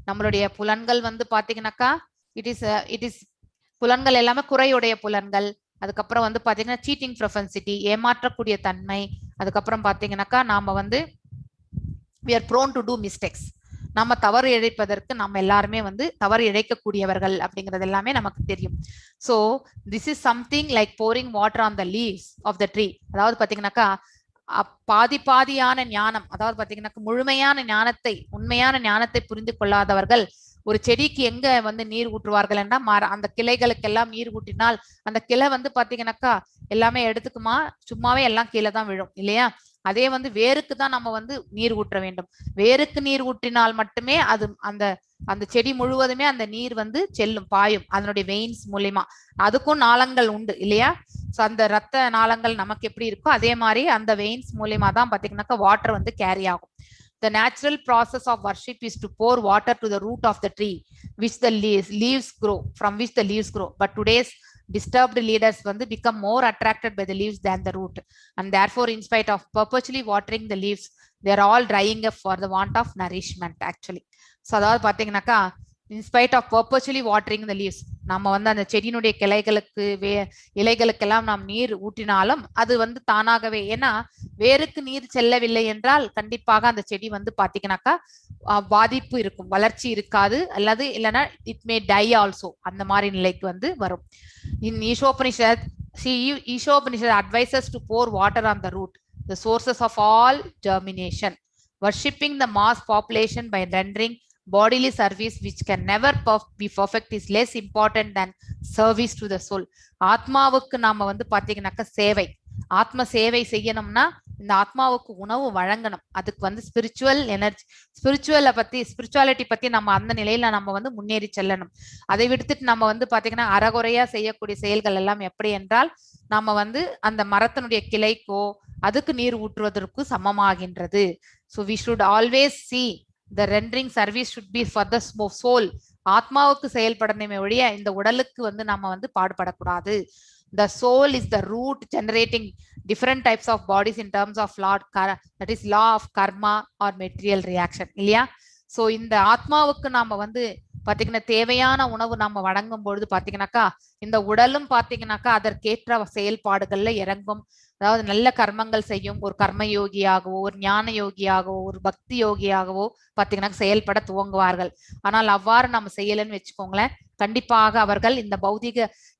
நம்மளுடைய புலன்கள் வந்து பாத்தீங்கன்னாக்கா இட் இஸ் புலன்கள் எல்லாமே குறையுடைய புலன்கள். அதுக்கப்புறம் வந்து பாத்தீங்கன்னா சீட்டிங் ப்ரொபென்சிட்டி, ஏமாற்றக்கூடிய தன்மை. அதுக்கப்புறம் பாத்தீங்கன்னாக்கா நாம வந்து we are prone to do mistakes. நம்ம தவறு இழைப்பதற்கு நம்ம எல்லாருமே வந்து தவறு இழைக்கக்கூடியவர்கள் அப்படிங்கிறது எல்லாமே நமக்கு தெரியும். So this is something like pouring water on the leaves of the tree. அதாவது பாத்தீங்கன்னாக்கா பாதியான ஞானம், அதாவது பாத்தீங்கன்னாக்கா முழுமையான ஞானத்தை, உண்மையான ஞானத்தை புரிந்து கொள்ளாதவர்கள் ஒரு செடிக்கு எங்க வந்து நீர் ஊற்றுவார்கள் என்றால் அந்த கிளைகளுக்கெல்லாம் நீர் ஊற்றினால் அந்த கிளை வந்து பாத்தீங்கன்னாக்கா எல்லாமே எடுத்துக்குமா, சும்மாவே எல்லாம் கீழே தான் விழும் இல்லையா. அதே வந்து வேருக்கு தான் நம்ம வந்து நீர் ஊற்ற வேண்டும். வேருக்கு நீர் ஊற்றினால் மட்டுமே அது அந்த அந்த செடி முழுவதுமே அந்த நீர் வந்து செல்லும், பாயும் அதனுடைய வெயின்ஸ் மூலியமா. அதுக்கும் நாளங்கள் உண்டு இல்லையா. ஸோ அந்த ரத்த நாளங்கள் நமக்கு எப்படி இருக்கோ அதே மாதிரி அந்த வெயின்ஸ் மூலியமா தான் பாத்தீங்கன்னாக்கா வாட்டர் வந்து கேரி ஆகும். The natural process of worship is to pour water to the root of the tree, which the leaves grow, from which the leaves grow. But today's disturbed leaders வந்து become more attracted by the leaves than the root, and therefore in spite of perpetually watering the leaves, they are all drying up for the want of nourishment actually. So அதாவது பாத்தீங்கன்னாக்கா in spite of perpetually watering the leaves, நம்ம வந்து அந்த செடியினுடைய கிளைகளுக்கு இலைகளுக்கெல்லாம் நாம் நீர் ஊற்றினாலும் அது வந்து தானாகவே, ஏன்னா வேருக்கு நீர் செல்லவில்லை என்றால் கண்டிப்பாக அந்த செடி வந்து பாத்தீங்கன்னாக்கா பாதிப்பு இருக்கும், வளர்ச்சி இருக்காது, அல்லது இல்லைன்னா இட் மே டை ஆல்சோ, அந்த மாதிரி நிலைக்கு வந்து வரும். In Ishopanishad advises to pour water on the root, the sources of all germination. Worshipping the mass population by rendering bodily service which can never be perfect is less important than service to the soul. ஆத்மாவுக்கு நாம வந்து பாத்தீங்கன்னாக்கா சேவை, ஆத்ம சேவை செய்யணும்னா இந்த ஆத்மாவுக்கு உணவு வழங்கணும். அதுக்கு வந்து ஸ்பிரிச்சுவல் எனர்ஜி, ஸ்பிரிச்சுவாலிட்டி பத்தி நம்ம அந்த நிலையில நம்ம வந்து முன்னேறி செல்லணும். அதை விடுத்துட்டு நம்ம வந்து பாத்தீங்கன்னா அறகுறையா செய்யக்கூடிய செயல்கள் எல்லாம் எப்படி என்றால் நம்ம வந்து அந்த மரத்தினுடைய கிளைக்கோ அதுக்கு நீர் ஊற்றுவதற்கு சமமாகின்றது. So we should always see the rendering service should be for the soul. ஆத்மாவுக்கு செயல்படணுமே ஒழிய இந்த உடலுக்கு வந்து நம்ம வந்து பாடுபடக்கூடாது. The soul is the root generating different types of bodies in terms of that is law of karma or material reaction இல்லையா. So இந்த ஆத்மாவுக்கு நாம வந்து பாத்தீங்கன்னா தேவையான உணவு நம்ம வழங்கும் பொழுது பாத்தீங்கன்னாக்கா இந்த உடலும் பாத்தீங்கன்னாக்கா அதற்கேற்ற செயல்பாடுகள்ல இறங்கும், அதாவது நல்ல கர்மங்கள் செய்யும். ஒரு கர்ம யோகியாகவோ ஒரு ஞான யோகியாகவோ ஒரு பக்தி யோகியாகவோ பாத்தீங்கன்னா செயல்பட துவங்குவார்கள். ஆனால் அவ்வாறு நம்ம செய்யலன்னு வச்சுக்கோங்களேன், கண்டிப்பாக அவர்கள் இந்த பௌதிக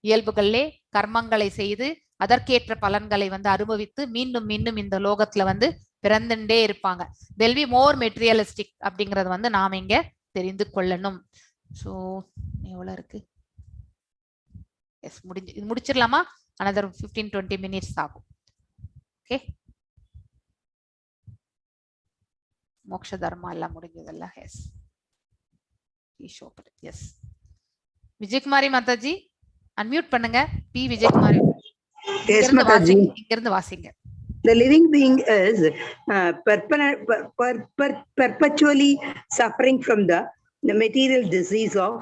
இயல்புகளிலே கர்மங்களை செய்து அதற்கேற்ற பலன்களை வந்து அனுபவித்து மீண்டும் மீண்டும் இந்த லோகத்துல வந்து பிறந்துட்டே இருப்பாங்க. they'll be more materialistic அப்படிங்கறது வந்து நாம இங்க தெரிந்து கொள்ளணும். ஸோ எவ்வளவு இருக்கு? எஸ், இது முடிச்சிடலாமா? another 15-20 minutes ஆகும். ஓகே, மோக்ஷ தர்மா எல்லாம் முடிஞ்சதல்ல. Yes, yes. Vijayakumari Mataji unmute பண்ணுங்க. பி விஜயகுமாரி, இங்க இருந்து வாசிங்க. The living being is perpetually suffering from the material disease of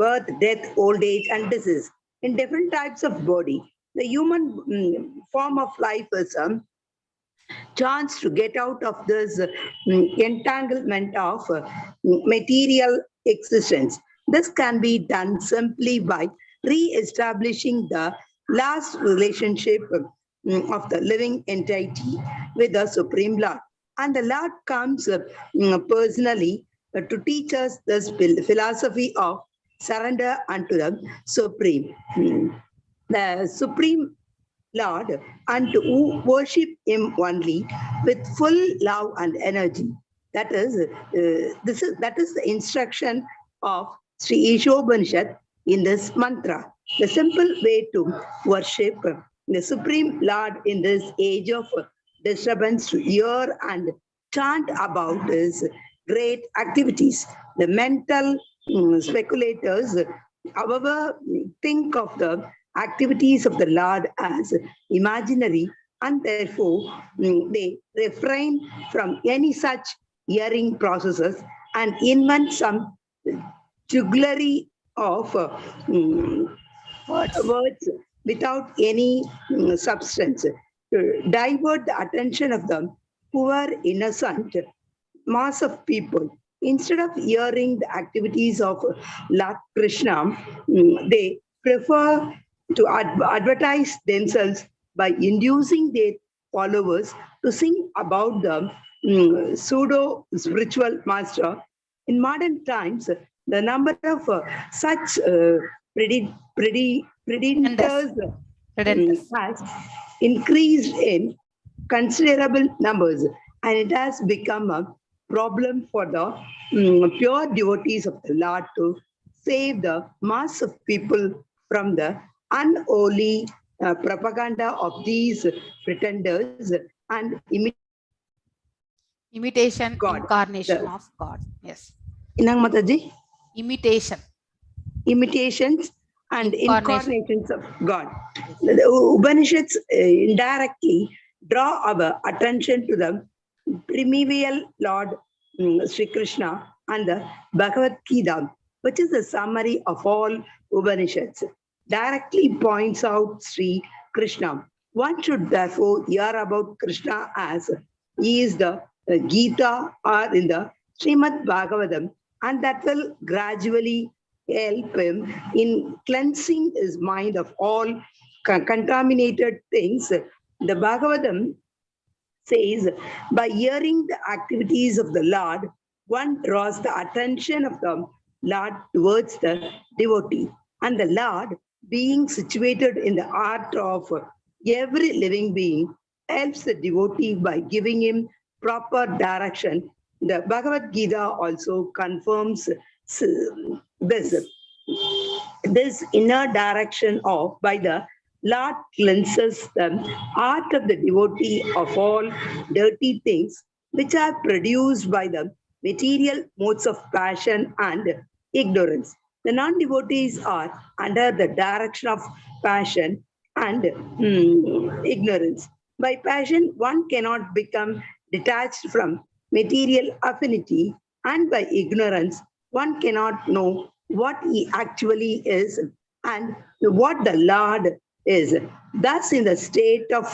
birth, death, old age, and disease in different types of body. The human form of life is a chance to get out of this entanglement of material existence. This can be done simply by re-establishing the last relationship of the living entity with the Supreme Lord. And the Lord comes personally to teach us this philosophy of surrender unto the Supreme. The Supreme Lord, and who worship Him only with full love and energy. That is the instruction of Sri Ishopanishad in this mantra. The simple way to worship the Supreme Lord in this age of disturbance to hear and chant about his great activities. The mental speculators, however, think of the activities of the Lord as imaginary, and therefore they refrain from any such hearing processes and invent some jugglery of words without any substance to divert the attention of the poor innocent mass of people. Instead of hearing the activities of Lac Krishna, they prefer to advertise themselves by inducing their followers to sing about the pseudo spiritual master. In modern times, the number of such predators has increased in considerable numbers, and it has become a problem for the pure devotees of the Lord to save the mass of people from the unholy propaganda of these pretenders and imitation God. Incarnation of God. Yes. Inang Mataji? Imitations and incarnations of God. The Upanishads indirectly draw our attention to the primeval Lord Sri Krishna and the Bhagavad Gita, which is the summary of all Upanishads. directly points out Sri Krishna. One should therefore hear about Krishna as he is the Gita or in the Srimad Bhagavatam, and that will gradually help him in cleansing his mind of all contaminated things. The Bhagavatam says, by hearing the activities of the Lord, one draws the attention of the Lord towards the devotee. And the Lord, being situated in the heart of every living being, helps the devotee by giving him proper direction. The Bhagavad Gita also confirms this inner direction of by the Lord cleanses the heart of the devotee of all dirty things which are produced by the material modes of passion and ignorance. The non-devotees are under the direction of passion and ignorance. By passion, one cannot become detached from material affinity, and by ignorance, one cannot know what he actually is and what the Lord is. Thus, in the state of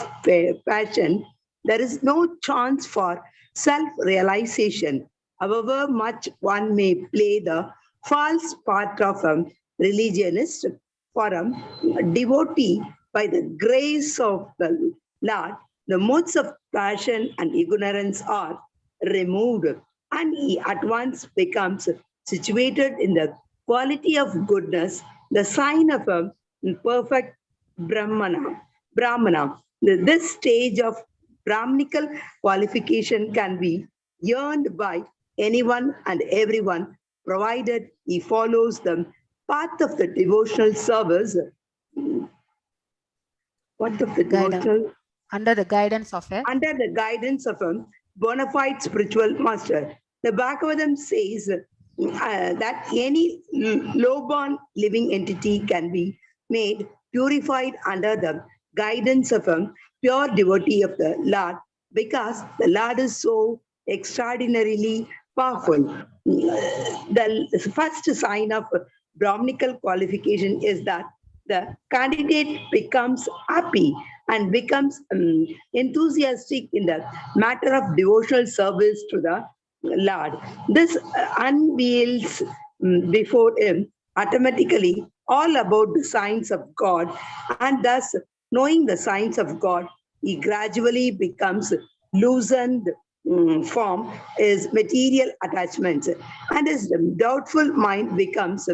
passion, there is no chance for self-realization. However much one may play the false part of a religionist, for a devotee, by the grace of the Lord, the modes of passion and ignorance are removed, and he at once becomes situated in the quality of goodness, the sign of a perfect Brahmana. This stage of Brahmanical qualification can be earned by anyone and everyone, provided he follows the path of the devotional service. What of the devotional? Under the guidance of a bona fide spiritual master. The Bhagavatam says that any low-born living entity can be made purified under the guidance of a pure devotee of the Lord, because the Lord is so extraordinarily powerful. The first sign of Brahmanical qualification is that the candidate becomes happy and becomes enthusiastic in the matter of devotional service to the Lord. This unveils before him automatically all about the signs of God, and thus, knowing the signs of God, he gradually becomes loosened from his material attachments, and his doubtful mind becomes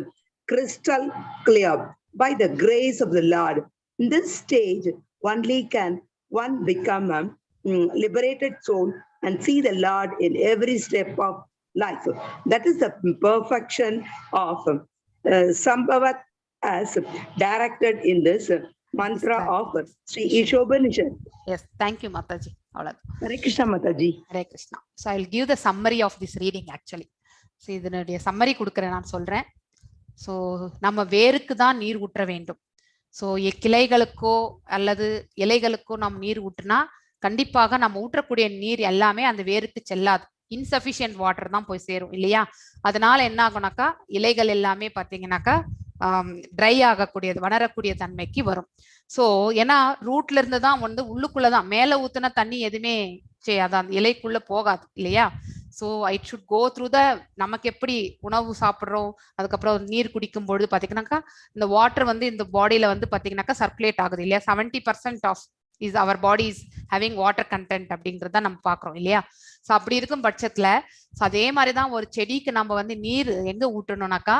crystal clear by the grace of the Lord. In this stage, only can one become a liberated soul and see the Lord in every step of life. That is the perfection of Sambhavat as directed in this mantra of Sri Ishopanishad. Yes, thank you, Mataji. Hare Krishna, Mataji. Hare Krishna. So I will give the summary of this reading actually. So இதனுடைய summary கொடுக்கிறேன், நான் சொல்றேன். So நம்ம வேருக்கு தான் நீர் ஊற்ற வேண்டும். ஸோ கிளைகளுக்கோ அல்லது இலைகளுக்கோ நம்ம நீர் ஊற்றினா கண்டிப்பாக நம்ம ஊற்றக்கூடிய நீர் எல்லாமே அந்த வேருக்கு செல்லாது. இன்சஃபிஷியன்ட் வாட்டர் தான் போய் சேரும் இல்லையா? அதனால என்ன ஆகும்னாக்கா இலைகள் எல்லாமே பார்த்தீங்கன்னாக்கா ட்ரை ஆகக்கூடியது, வளரக்கூடிய தன்மைக்கு வரும். ஸோ ஏன்னா ரூட்ல இருந்து தான் வந்து உள்ளுக்குள்ளதான் மேலே ஊத்துன தண்ணி எதுவுமே அதான் இலைக்குள்ள போகாது இல்லையா? So it should go through the, நமக்கு எப்படி உணவு சாப்பிட்றோம் அதுக்கப்புறம் நீர் குடிக்கும் பொழுது பார்த்தீங்கன்னாக்கா இந்த வாட்டர் வந்து இந்த பாடியில வந்து பார்த்தீங்கன்னாக்கா சர்க்குலேட் ஆகுது இல்லையா? 70% of is our body is having water content அப்படிங்கிறத நம்ம பார்க்குறோம் இல்லையா? ஸோ அப்படி இருக்கும் பட்சத்துல ஸோ அதே மாதிரி தான் ஒரு செடிக்கு நம்ம வந்து நீர் எங்க ஊற்றணும்னாக்கா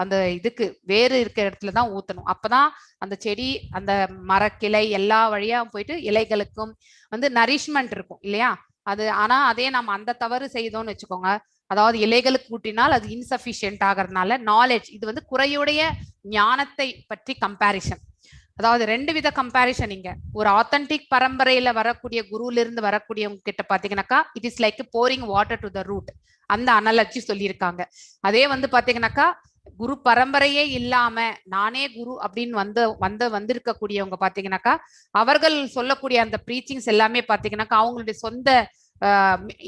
அந்த இதுக்கு வேறு இருக்கிற இடத்துல தான் ஊற்றணும். அப்பதான் அந்த செடி அந்த மரக்கிளை எல்லா வழியா போயிட்டு இலைகளுக்கும் வந்து நரிஷ்மெண்ட் இருக்கும் இல்லையா? அது ஆனா அதே நம்ம அந்த தவறு செய்தோம்னு வச்சுக்கோங்க, அதாவது இலைகளுக்கு ஊட்டினால் அது இன்சஃபிஷியன்ட் ஆகிறதுனால நாலேஜ், இது வந்து குறையுடைய ஞானத்தை பற்றி கம்பேரிசன். அதாவது ரெண்டு வித கம்பேரிசன் இங்க. ஒரு ஆத்தன்டிக் பரம்பரையில வரக்கூடிய குருல இருந்து வரக்கூடியவங்க கிட்ட பாத்தீங்கன்னாக்கா it is like pouring water to the root, அந்த அனாலஜி சொல்லியிருக்காங்க. அதே வந்து பாத்தீங்கன்னாக்கா குரு பரம்பரையே இல்லாம நானே குரு அப்படின்னு வந்திருக்கக்கூடியவங்க பாத்தீங்கன்னாக்கா அவர்கள் சொல்லக்கூடிய அந்த ப்ரீச்சிங்ஸ் எல்லாமே பாத்தீங்கன்னாக்கா அவங்களுடைய சொந்த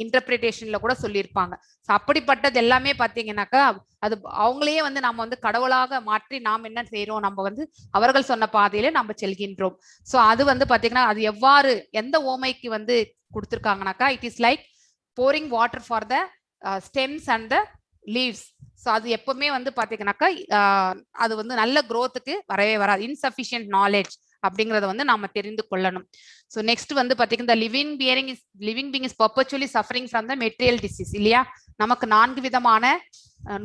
இன்டர்பிரிட்டேஷன்ல கூட சொல்லியிருப்பாங்க. ஸோ அப்படிப்பட்டது எல்லாமே பார்த்தீங்கன்னாக்கா அது அவங்களையே வந்து நம்ம வந்து கடவுளாக மாற்றி நாம் என்ன செய்யறோம், நம்ம வந்து அவர்கள் சொன்ன பாதையில நம்ம செல்கின்றோம். ஸோ அது வந்து பார்த்தீங்கன்னா அது எவ்வாறு எந்த ஓமைக்கு வந்து கொடுத்துருக்காங்கனாக்கா, it is like pouring water for the stems and the leaves. So அது எப்பவுமே வந்து பார்த்தீங்கன்னாக்கா அது வந்து நல்ல growthக்கு வரவே வராது. இன்சஃபிஷியன்ட் நாலேஜ் அப்படிங்கறத வந்து நாம தெரிந்து கொள்ளணும். ஸோ நெக்ஸ்ட் வந்து பாத்தீங்கன்னா living being is perpetually suffering from the material disease இல்லையா. நமக்கு 4 விதமான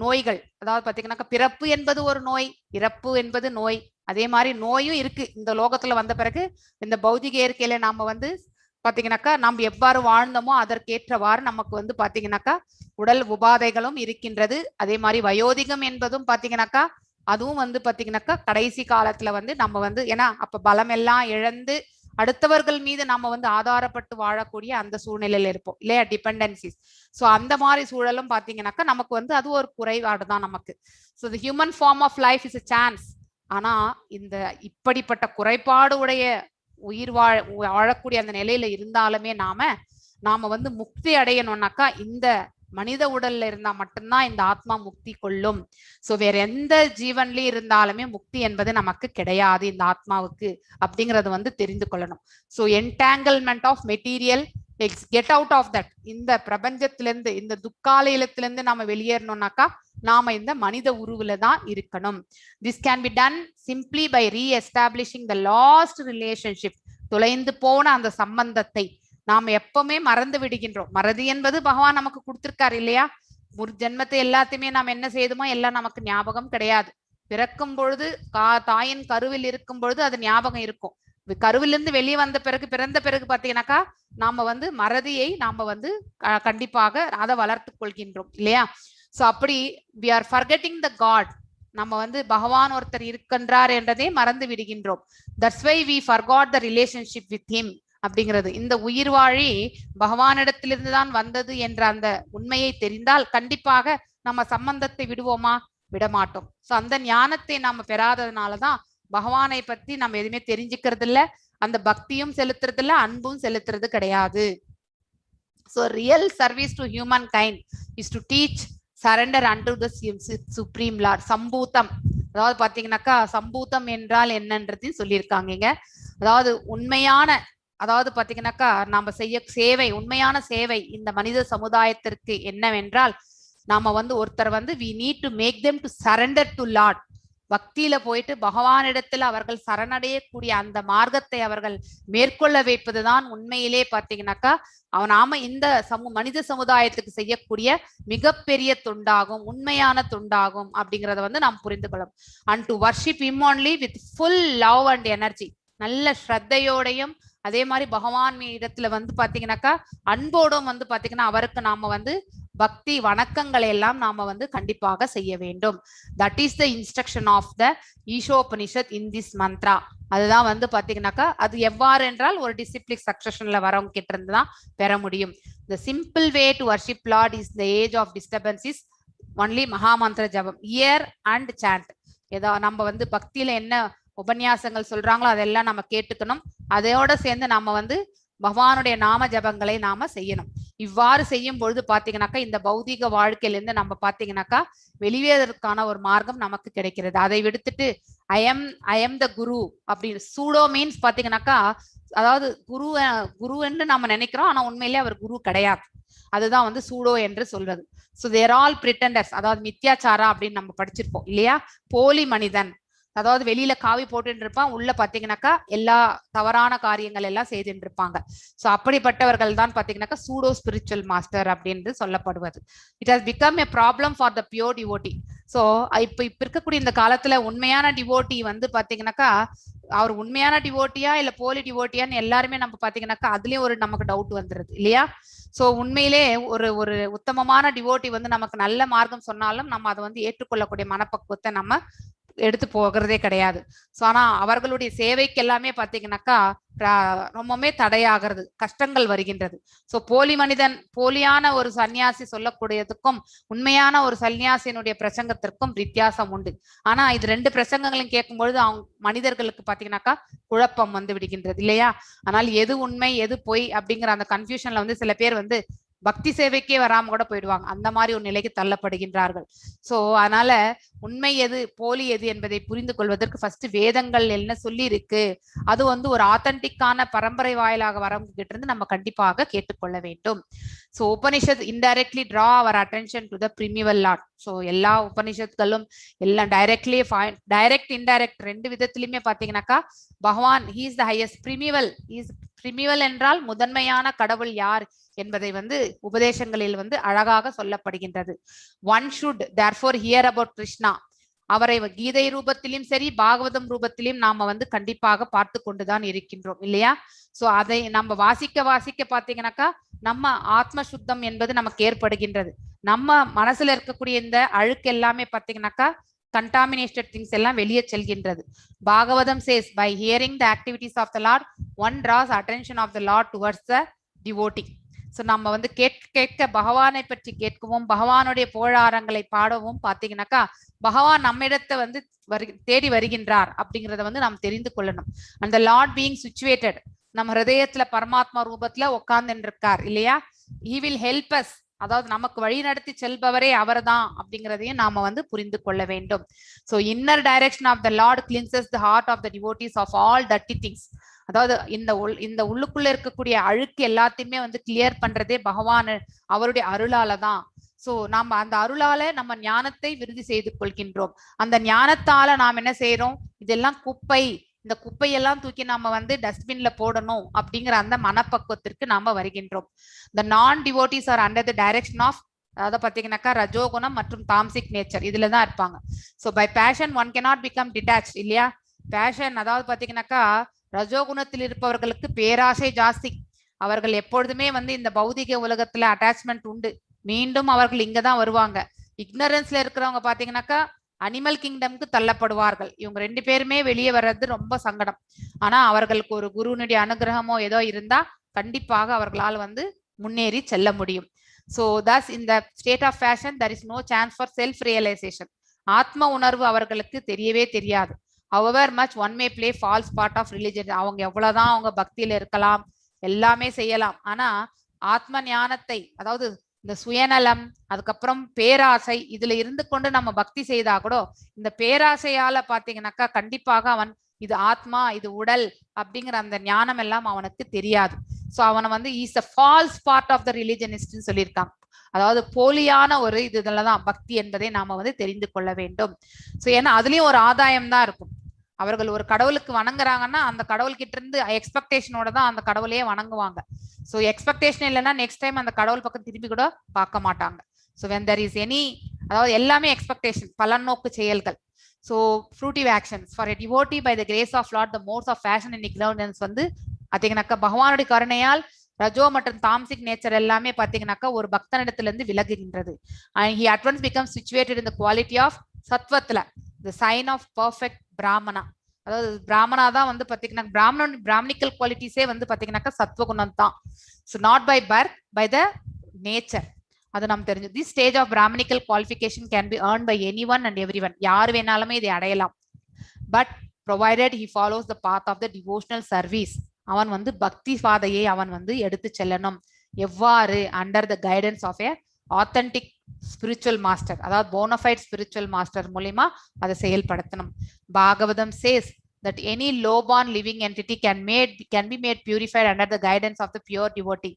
நோய்கள், அதாவது பாத்தீங்கன்னா பிறப்பு என்பது ஒரு நோய், இறப்பு என்பது நோய், அதே மாதிரி நோயும் இருக்கு. இந்த லோகத்துல வந்த பிறகு இந்த பௌதிக இயற்கையில நாம வந்து பாத்தீங்கன்னாக்கா நாம் எவ்வாறு வாழ்ந்தோமோ அதற்கேற்றவாறு நமக்கு வந்து பாத்தீங்கன்னாக்கா உடல் உபாதைகளும் இருக்கின்றது. அதே மாதிரி வயோதிகம் என்பதும் பாத்தீங்கன்னாக்கா அதுவும் வந்து பாத்தீங்கன்னாக்கா கடைசி காலத்துல வந்து நம்ம வந்து ஏன்னா அப்ப பலம் எல்லாம் இழந்து அடுத்தவர்கள் மீது நம்ம வந்து ஆதாரப்பட்டு வாழக்கூடிய அந்த சூழ்நிலையில இருப்போம் இல்லையா, டிபெண்டன்சிஸ். ஸோ அந்த மாதிரி சூழலும் பாத்தீங்கன்னாக்கா நமக்கு வந்து அது ஒரு குறைபாடு தான் நமக்கு. So the human form of life is a chance. ஆனா இந்த இப்படிப்பட்ட குறைபாடு உடைய உயிர் வாழக்கூடிய அந்த நிலையில இருந்தாலுமே நாம வந்து முக்தி அடையணும்னாக்கா இந்த மனித உடல்ல இருந்தா மட்டும்தான் இந்த ஆத்மா முக்தி கொள்ளும். சோ வேற எந்த ஜீவன்லயும் இருந்தாலுமே முக்தி என்பது நமக்கு கிடையாது இந்த ஆத்மாவுக்கு அப்படிங்கறது வந்து தெரிந்து கொள்ளணும். So entanglement of material, get out of that. இந்த பிரபஞ்சத்திலிருந்து இந்த துக்காலயத்திலிருந்து நாம வெளியேறணும்னாக்கா நாம இந்த மனித உருவுல தான் இருக்கணும். This can be done simply by reestablishing the lost relationship. தொலைந்து போன அந்த சம்பந்தத்தை நாம எப்பவுமே மறந்து விடுகின்றோம். மறதி என்பது பகவான் நமக்கு கொடுத்திருக்காரு இல்லையா. ஒரு ஜென்மத்தை எல்லாத்தையுமே நாம் என்ன செய்தோமோ எல்லாம் நமக்கு ஞாபகம் கிடையாது. பிறக்கும் பொழுது தாயின் கருவில் இருக்கும் பொழுது அது ஞாபகம் இருக்கும். கருவிலிருந்து வெளியே வந்த பிறகு பிறந்த பிறகு பாத்தீங்கன்னாக்கா நாம வந்து மறதியை நாம வந்து கண்டிப்பாக அதை வளர்த்து கொள்கின்றோம் இல்லையா. சோ அப்படி we are forgetting the God. நம்ம வந்து பகவான் ஒருத்தர் இருக்கின்றார் என்றதை மறந்து விடுகின்றோம். That's why we forgot the relationship with him அப்படிங்கிறது. இந்த உயிர் வாழி பகவானிடத்திலிருந்து தான் வந்தது என்ற அந்த உண்மையை தெரிந்தால் கண்டிப்பாக நம்ம சம்பந்தத்தை விடுவோமா, விடமாட்டோம். சோ அந்த ஞானத்தை நாம பெறாததுனாலதான் பகவானை பத்தி நம்ம எதுவுமே தெரிஞ்சுக்கிறது இல்ல, அந்த பக்தியும் செலுத்துறது இல்ல, அன்பும் செலுத்துறது கிடையாது. So real service to humankind is to teach surrender unto the supreme Lord. சம்பூத்தம், அதாவது பாத்தீங்கன்னாக்கா சம்பூத்தம் என்றால் என்னன்றதையும் சொல்லியிருக்காங்க. அதாவது உண்மையான, அதாவது பாத்தீங்கன்னாக்கா நாம செய்ய சேவை, உண்மையான சேவை இந்த மனித சமுதாயத்திற்கு என்னவென்றால் நாம வந்து ஒருத்தர் வந்து we need to make them to surrender to Lord. பக்தியில போயிட்டு பகவானிடத்துல அவர்கள் சரணடையக்கூடிய அந்த மார்க்கத்தை அவர்கள் மேற்கொள்ள வைப்பதுதான் உண்மையிலே பாத்தீங்கன்னாக்கா நாம இந்த மனித சமுதாயத்துக்கு செய்யக்கூடிய மிகப்பெரிய தொண்டாகும், உண்மையான தொண்டாகும் அப்படிங்கறத வந்து நாம் புரிந்து கொள்ளணும். and to worship him only with full love and energy. நல்ல ஸ்ரத்தையோடையும் அதே மாதிரி பகவான் இடத்துல வந்து பாத்தீங்கன்னாக்கா அன்போடும் வந்து பாத்தீங்கன்னா அவருக்கு நாம வந்து பக்தி வணக்கங்களை எல்லாம் நாம வந்து கண்டிப்பாக செய்ய வேண்டும். That is the instruction of the Ishopanishad in this mantra. அதுதான் வந்து பாத்தீங்கன்னாக்கா அது எவ்வாறு என்றால் ஒரு டிசிப்ளிக் சக்சஷன்ல வரவங்க கிட்ட இருந்து தான் பெற முடியும். The simple way to worship lord is the age of disturbance is only Mahamantra ஜபம், இயர் அண்ட் சாண்ட். ஏதோ நம்ம வந்து பக்தியில என்ன உபன்யாசங்கள் சொல்றாங்களோ அதெல்லாம் நம்ம கேட்டுக்கணும். அதோட சேர்ந்து நாம வந்து பகவானுடைய நாம ஜபங்களை நாம செய்யணும். இவ்வாறு செய்யும் பொழுது பாத்தீங்கன்னாக்கா இந்த பௌதிக வாழ்க்கையிலிருந்து நம்ம பாத்தீங்கன்னாக்கா வெளியேறதுக்கான ஒரு மார்க்கம் நமக்கு கிடைக்கிறது. அதை விடுத்துட்டு ஐ எம் த குரு அப்படின்னு சூடோ மீன்ஸ் பாத்தீங்கன்னாக்கா அதாவது குருன்னு நம்ம நினைக்கிறோம், ஆனா உண்மையிலேயே அவர் குரு கிடையாது. அதுதான் வந்து சூடோ என்று சொல்றது. ஸோ தேர் ஆல் பிரிட்டண்டர்ஸ், அதாவது மித்யாச்சாரா அப்படின்னு நம்ம படிச்சிருப்போம் இல்லையா. போலி மனிதன், அதாவது வெளியில காவி போட்டுட்டு இருப்பான், உள்ள பாத்தீங்கன்னாக்கா எல்லா தவறான காரியங்கள் எல்லாம் செய்துட்டு இருப்பாங்க. சோ அப்படிப்பட்டவர்கள் தான் பாத்தீங்கன்னாக்கா சூடோ ஸ்பிரிச்சுவல் மாஸ்டர் அப்படின்னு சொல்லப்படுவது. It has become a problem for the pure devotee. So இப்ப இருக்கக்கூடிய இந்த காலத்துல உண்மையான டிவோட்டி வந்து பாத்தீங்கன்னாக்கா அவர் உண்மையான டிவோட்டியா இல்ல போலி டிவோட்டியான்னு எல்லாருமே நம்ம பாத்தீங்கன்னாக்கா அதுலயும் ஒரு நமக்கு டவுட் வந்துருது இல்லையா. சோ உண்மையிலே ஒரு உத்தமமான டிவோட்டி வந்து நமக்கு நல்ல மார்க்கம் சொன்னாலும் நம்ம அதை வந்து ஏற்றுக்கொள்ளக்கூடிய மனப்பக்குவத்தை நம்ம எடுத்து போகிறதே கிடையாது. ஸோ ஆனா அவர்களுடைய சேவைக்கு எல்லாமே பார்த்தீங்கன்னாக்கா ரொம்பவுமே தடையாகிறது, கஷ்டங்கள் வருகின்றது. ஸோ போலியான ஒரு சன்னியாசி சொல்லக்கூடியதுக்கும் உண்மையான ஒரு சன்னியாசியினுடைய பிரசங்கத்திற்கும் வித்தியாசம் உண்டு. ஆனா இது 2 பிரசங்கங்களையும் கேட்கும்பொழுது அவங்க மனிதர்களுக்கு பார்த்தீங்கன்னாக்கா குழப்பம் வந்து விடுகின்றது இல்லையா? ஆனால் எது உண்மை எது பொய் அப்படிங்கிற அந்த கன்ஃபியூஷன்ல வந்து சில பேர் வந்து பக்தி சேவைக்கே வராம கூட போயிடுவாங்க. அந்த மாதிரி ஒரு நிலைக்கு தள்ளப்படுகின்றார்கள். சோ அதனால உண்மை எது போலி எது என்பதை புரிந்து கொள்வதற்கு ஃபர்ஸ்ட் வேதங்கள் என்ன சொல்லி இருக்கு, அது வந்து ஒரு ஆத்தன்டிக்கான பரம்பரை வாயிலாக வரவங்க கிட்ட இருந்து நம்ம கண்டிப்பாக கேட்டுக்கொள்ள வேண்டும். So Upanishad indirectly draw our attention to the primeval lord. So எல்லா உபனிஷத்துகளும் எல்லாம் டைரக்ட்லி டைரக்ட் இன்டைரக்ட் 2 விதத்திலுமே பாத்தீங்கன்னாக்கா பகவான் ஹீ இஸ் த ஹையஸ்ட் பிரிமிவல் என்றால் முதன்மையான கடவுள் யார் என்பதை வந்து உபதேசங்களில் வந்து அழகாக சொல்லப்படுகின்றது. One should therefore here about Krishna. அவரை கீதை ரூபத்திலும் சரி பாகவதம் ரூபத்திலும் நாம வந்து கண்டிப்பாக பார்த்து கொண்டுதான் இருக்கின்றோம் இல்லையா? சோ அதை நம்ம வாசிக்க பாத்தீங்கன்னாக்கா நம்ம ஆத்ம சுத்தம் என்பது நமக்கு ஏற்படுகின்றது. நம்ம மனசுல இருக்கக்கூடிய இந்த அழுக்கு எல்லாமே பாத்தீங்கன்னாக்கா contaminated things எல்லாம் வெளியே செல்கின்றது. Bhagavatam says by hearing the activities of the Lord one draws attention of the Lord towards the devotee. So நம்ம வந்து கேட்க பகவானை பற்றி கேட்கவும் பகவானுடைய புகழாரங்களை பாடவும் பார்த்தீங்கன்னாக்கா பகவான் நம்மிடத்தை வந்து தேடி வருகின்றார் அப்படிங்கிறத வந்து நாம் தெரிந்து கொள்ளணும். அந்த லார்ட் பீயிங் சிச்சுவேட்டட் நம்ம ஹிருதயத்துல பரமாத்மா ரூபத்துல உட்கார்ந்து இருக்கார் இல்லையா? ஹி வில் ஹெல்ப் அஸ், அதாவது நமக்கு வழி நடத்தி செல்பவரே அவர்தான் அப்படிங்கிறதையும் நாம வந்து புரிந்து கொள்ள வேண்டும். So inner direction of the lord cleanses the heart of the devotees of all dirty things. அதாவது இந்த உள்ளுக்குள்ள இருக்கக்கூடிய அழுக்கு எல்லாத்தையுமே வந்து கிளியர் பண்றதே பகவான் அவருடைய அருளால தான். சோ நாம அந்த அருளால நம்ம ஞானத்தை விருதி செய்து கொள்கின்றோம். அந்த ஞானத்தால நாம் என்ன செய்யறோம், இதெல்லாம் குப்பை, இந்த குப்பையெல்லாம் தூக்கி நாம வந்து டஸ்ட்பின்ல போடணும் அப்படிங்கிற அந்த மனப்பக்குவத்திற்கு நாம வருகின்றோம். the non devotees are under the direction of, அதாவது பாத்தீங்கன்னாக்கா ரஜோகுணம் மற்றும் தாம்சிக் நேச்சர் இதுலதான் இருப்பாங்க. So by passion one cannot become detached இல்லையா? பேஷன் அதாவது பாத்தீங்கன்னாக்கா ரஜோகுணத்தில் இருப்பவர்களுக்கு பேராசை ஜாஸ்தி. அவர்கள் எப்பொழுதுமே வந்து இந்த பௌதிக உலகத்துல அட்டாச்மெண்ட் உண்டு, மீண்டும் அவர்கள் இங்கதான் வருவாங்க. இக்னரன்ஸ்ல இருக்கிறவங்க பாத்தீங்கன்னாக்கா அனிமல் கிங்டம்க்கு தள்ளப்படுவார்கள். இவங்க 2 பேருமே வெளியே வர்றது ரொம்ப சங்கடம். ஆனா அவர்களுக்கு ஒரு குருனுடைய அனுகிரகமோ ஏதோ இருந்தா கண்டிப்பாக அவர்களால் வந்து முன்னேறி செல்ல முடியும். ஸோ தஸ் இந்த state of passion there is no chance for self realization. ஆத்ம உணர்வு அவர்களுக்கு தெரியவே தெரியாது. however much one may play false part of religion. அவங்க எவ்வளவுதான் அவங்க பக்தியில இருக்கலாம், எல்லாமே செய்யலாம், ஆனா ஆத்ம ஞானத்தை அதாவது இந்த சுயநலம் அதுக்கப்புறம் பேராசை இதுல இருந்து கொண்டு நம்ம பக்தி செய்தா கூட இந்த பேராசையால பாத்தீங்கன்னாக்கா கண்டிப்பாக அவன் இது ஆத்மா இது உடல் அப்படிங்கிற அந்த ஞானம் எல்லாம் அவனுக்கு தெரியாது. சோ அவனை வந்து is a false part of the religionist சொல்லியிருக்காங்க. அதாவது போலியான ஒரு இதுலதான் பக்தி என்பதை நாம வந்து தெரிந்து கொள்ள வேண்டும். சோ ஏன்னா அதுலயும் ஒரு ஆதாயம் தான் இருக்கும். அவர்கள் ஒரு கடவுளுக்கு வணங்குறாங்கன்னா அந்த கடவுள் கிட்ட இருந்து எக்ஸ்பெக்டேஷனோட தான் அந்த கடவுளையே வணங்குவாங்க. ஸோ எக்ஸ்பெக்டேஷன் இல்லைன்னா நெக்ஸ்ட் டைம் அந்த கடவுள் பக்கம் திரும்பி கூட பார்க்க மாட்டாங்க. So when there is any, அதாவது எல்லாமே எக்ஸ்பெக்டேஷன் பலநோக்கு செயல்கள். So fruitive actions for a devotee by the grace of lord the modes of passion and ignorance வந்து பார்த்தீங்கன்னாக்கா பகவானுடைய கருணையால் ரஜோ மற்றும் தாம்சிக் நேச்சர் எல்லாமே பார்த்தீங்கன்னாக்கா ஒரு பக்தனிடத்துல இருந்து விலகுகின்றது. And he at once become situated in the quality of சத்வத்துல the sign of perfect Brahmana. அதாவது பிராமணா தான் வந்து பாத்தீங்கன்னா பிராமணிக்கல் குவாலிட்டிஸே வந்து பாத்தீங்கன்னாக்கா சத்வகுணம் தான். So not by birth by the nature. அது நம்ம தெரிஞ்சு this stage of brahminical qualification can be earn by any one and every one. யார் வேணாலுமே இதை அடையலாம். But provided he follows the path of the devotional service. அவன் வந்து பக்தி பாதையை அவன் வந்து எடுத்து செல்லணும். எவ்வாறு? Under the guidance of a authentic spiritual master, அதாவது போனஃபைட் ஸ்பிரிச்சுவல் மாஸ்டர் மூலியமா அதை செயல்படுத்தணும். Bhagavatam says that any low-born living entity can be made purified under the guidance of the pure devotee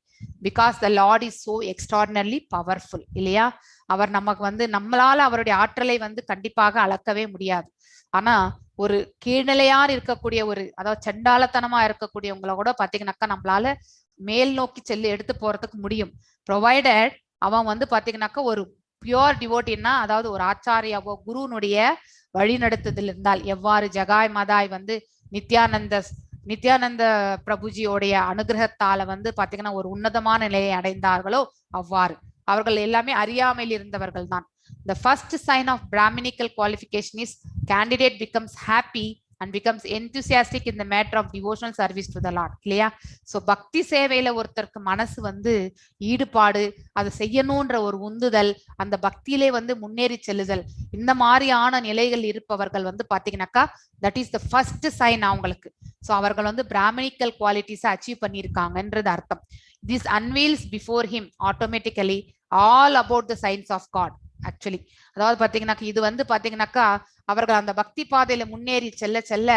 because the Lord is so extraordinarily powerful இல்லையா? அவர் நமக்கு வந்து நம்மளால அவருடைய ஆற்றலை வந்து கண்டிப்பாக அளக்கவே முடியாது. ஆனா ஒரு கீழ்நிலையார் இருக்கக்கூடிய ஒரு அதாவது சண்டாளத்தனமா இருக்கக்கூடியவங்களை கூட பாத்தீங்கன்னாக்கா நம்மளால மேல் நோக்கி எடுத்து போறதுக்கு முடியும். ப்ரொவைடட் அவன் வந்து பாத்தீங்கன்னாக்கா ஒரு பியோர் டிவோட்டின்னா அதாவது ஒரு ஆச்சாரியாவோ குருனுடைய வழி நடத்துதல் இருந்தால், எவ்வாறு ஜகாய் மதாய் வந்து நித்யானந்த பிரபுஜியோடைய அனுகிரகத்தால வந்து பாத்தீங்கன்னா ஒரு உன்னதமான நிலையை அடைந்தார்களோ அவ்வாறு அவர்கள் எல்லாமே அறியாமையில் இருந்தவர்கள் தான். The first sign of Brahminical qualification is candidate becomes happy and becomes enthusiastic in the matter of devotional service to the Lord. இல்லையா? ஸோ பக்தி சேவையில ஒருத்தருக்கு மனசு வந்து ஈடுபாடு, அதை செய்யணுன்ற ஒரு உந்துதல், அந்த பக்தியிலே வந்து முன்னேறி செல்லுதல், இந்த மாதிரியான நிலைகள் இருப்பவர்கள் வந்து பாத்தீங்கன்னாக்கா that is the first sign அவங்களுக்கு. ஸோ அவர்கள் வந்து பிராமணிக்கல் குவாலிட்டிஸை அச்சீவ் பண்ணியிருக்காங்கன்றது அர்த்தம். This unveils before him automatically all about the signs of God. Actually அதாவது பாத்தீங்கன்னாக்கா இது வந்து பாத்தீங்கன்னாக்கா அவர்கள் அந்த பக்தி பாதையில முன்னேறி செல்ல செல்ல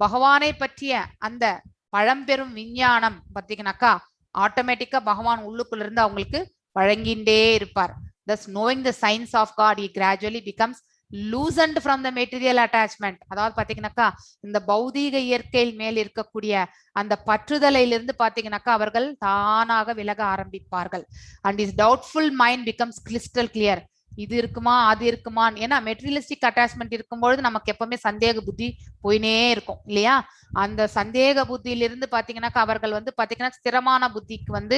பகவானை பற்றிய அந்த பழம்பெரும் விஞ்ஞானம் பாத்தீங்கன்னாக்கா ஆட்டோமேட்டிக்கா பகவான் உள்ளுக்குள்ள இருந்து அவங்களுக்கு வழங்கிண்டே இருப்பார். Thus knowing the signs of God, he gradually becomes loosened from the material attachment. அதாவது பாத்தீங்கன்னாக்கா இந்த பௌதீக இயற்கையில் மேல் இருக்கக்கூடிய அந்த பற்றுதலையிலிருந்து பாத்தீங்கன்னாக்கா அவர்கள் தானாக விலக ஆரம்பிப்பார்கள். And his doubtful mind becomes crystal clear. இது இருக்குமா அது இருக்குமா, ஏன்னா மெட்டீரியலிஸ்டிக் அட்டாச்மெண்ட் இருக்கும்பொழுது நமக்கு எப்பவுமே சந்தேக புத்தி போயினே இருக்கும் இல்லையா? அந்த சந்தேக புத்தியிலிருந்து பாத்தீங்கன்னாக்கா அவர்கள் வந்து பாத்தீங்கன்னா ஸ்திரமான புத்திக்கு வந்து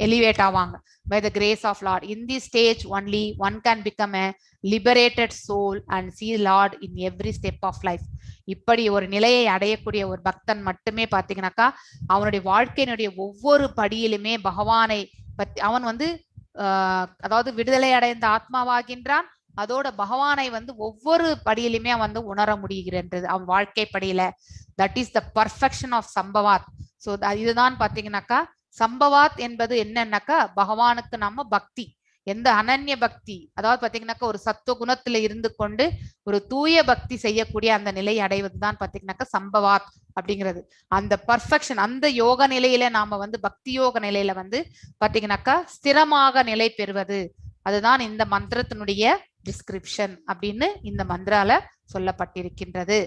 எலிவேட் ஆவாங்க by the grace of Lord. In this stage only one can become a liberated soul and see Lord in every step of life. இப்படி ஒரு நிலையை அடையக்கூடிய ஒரு பக்தன் மட்டுமே பாத்தீங்கன்னாக்கா அவனுடைய வாழ்க்கையினுடைய ஒவ்வொரு படியிலுமே பகவானை பத்தி அவன் வந்து அதாவது விடுதலை அடைந்த ஆத்மாவாகின்றான். அதோட பகவானை வந்து ஒவ்வொரு படியிலுமே வந்து உணர முடிகிறது அவன் வாழ்க்கை படியில. That is the perfection of சம்பவாத். ஸோ இதுதான் பாத்தீங்கன்னாக்கா சம்பவாத் என்பது என்னன்னாக்கா பகவானுக்கு நம்ம பக்தி, எந்த அனன்ய பக்தி, அதாவது பாத்தீங்கன்னாக்கா ஒரு சத்துவ குணத்துல இருந்து கொண்டு ஒரு தூய பக்தி செய்யக்கூடிய அந்த நிலை அடைவதுதான் பாத்தீங்கன்னாக்கா சம்பவாத் அப்படிங்கிறது. அந்த பர்ஃபெக்ஷன், அந்த யோக நிலையில நாம வந்து பக்தி யோக நிலையில வந்து பாத்தீங்கன்னாக்கா ஸ்திரமாக நிலை பெறுவது, அதுதான் இந்த மந்திரத்தினுடைய டிஸ்கிரிப்ஷன் அப்படின்னு இந்த மந்திரால சொல்லப்பட்டிருக்கின்றது.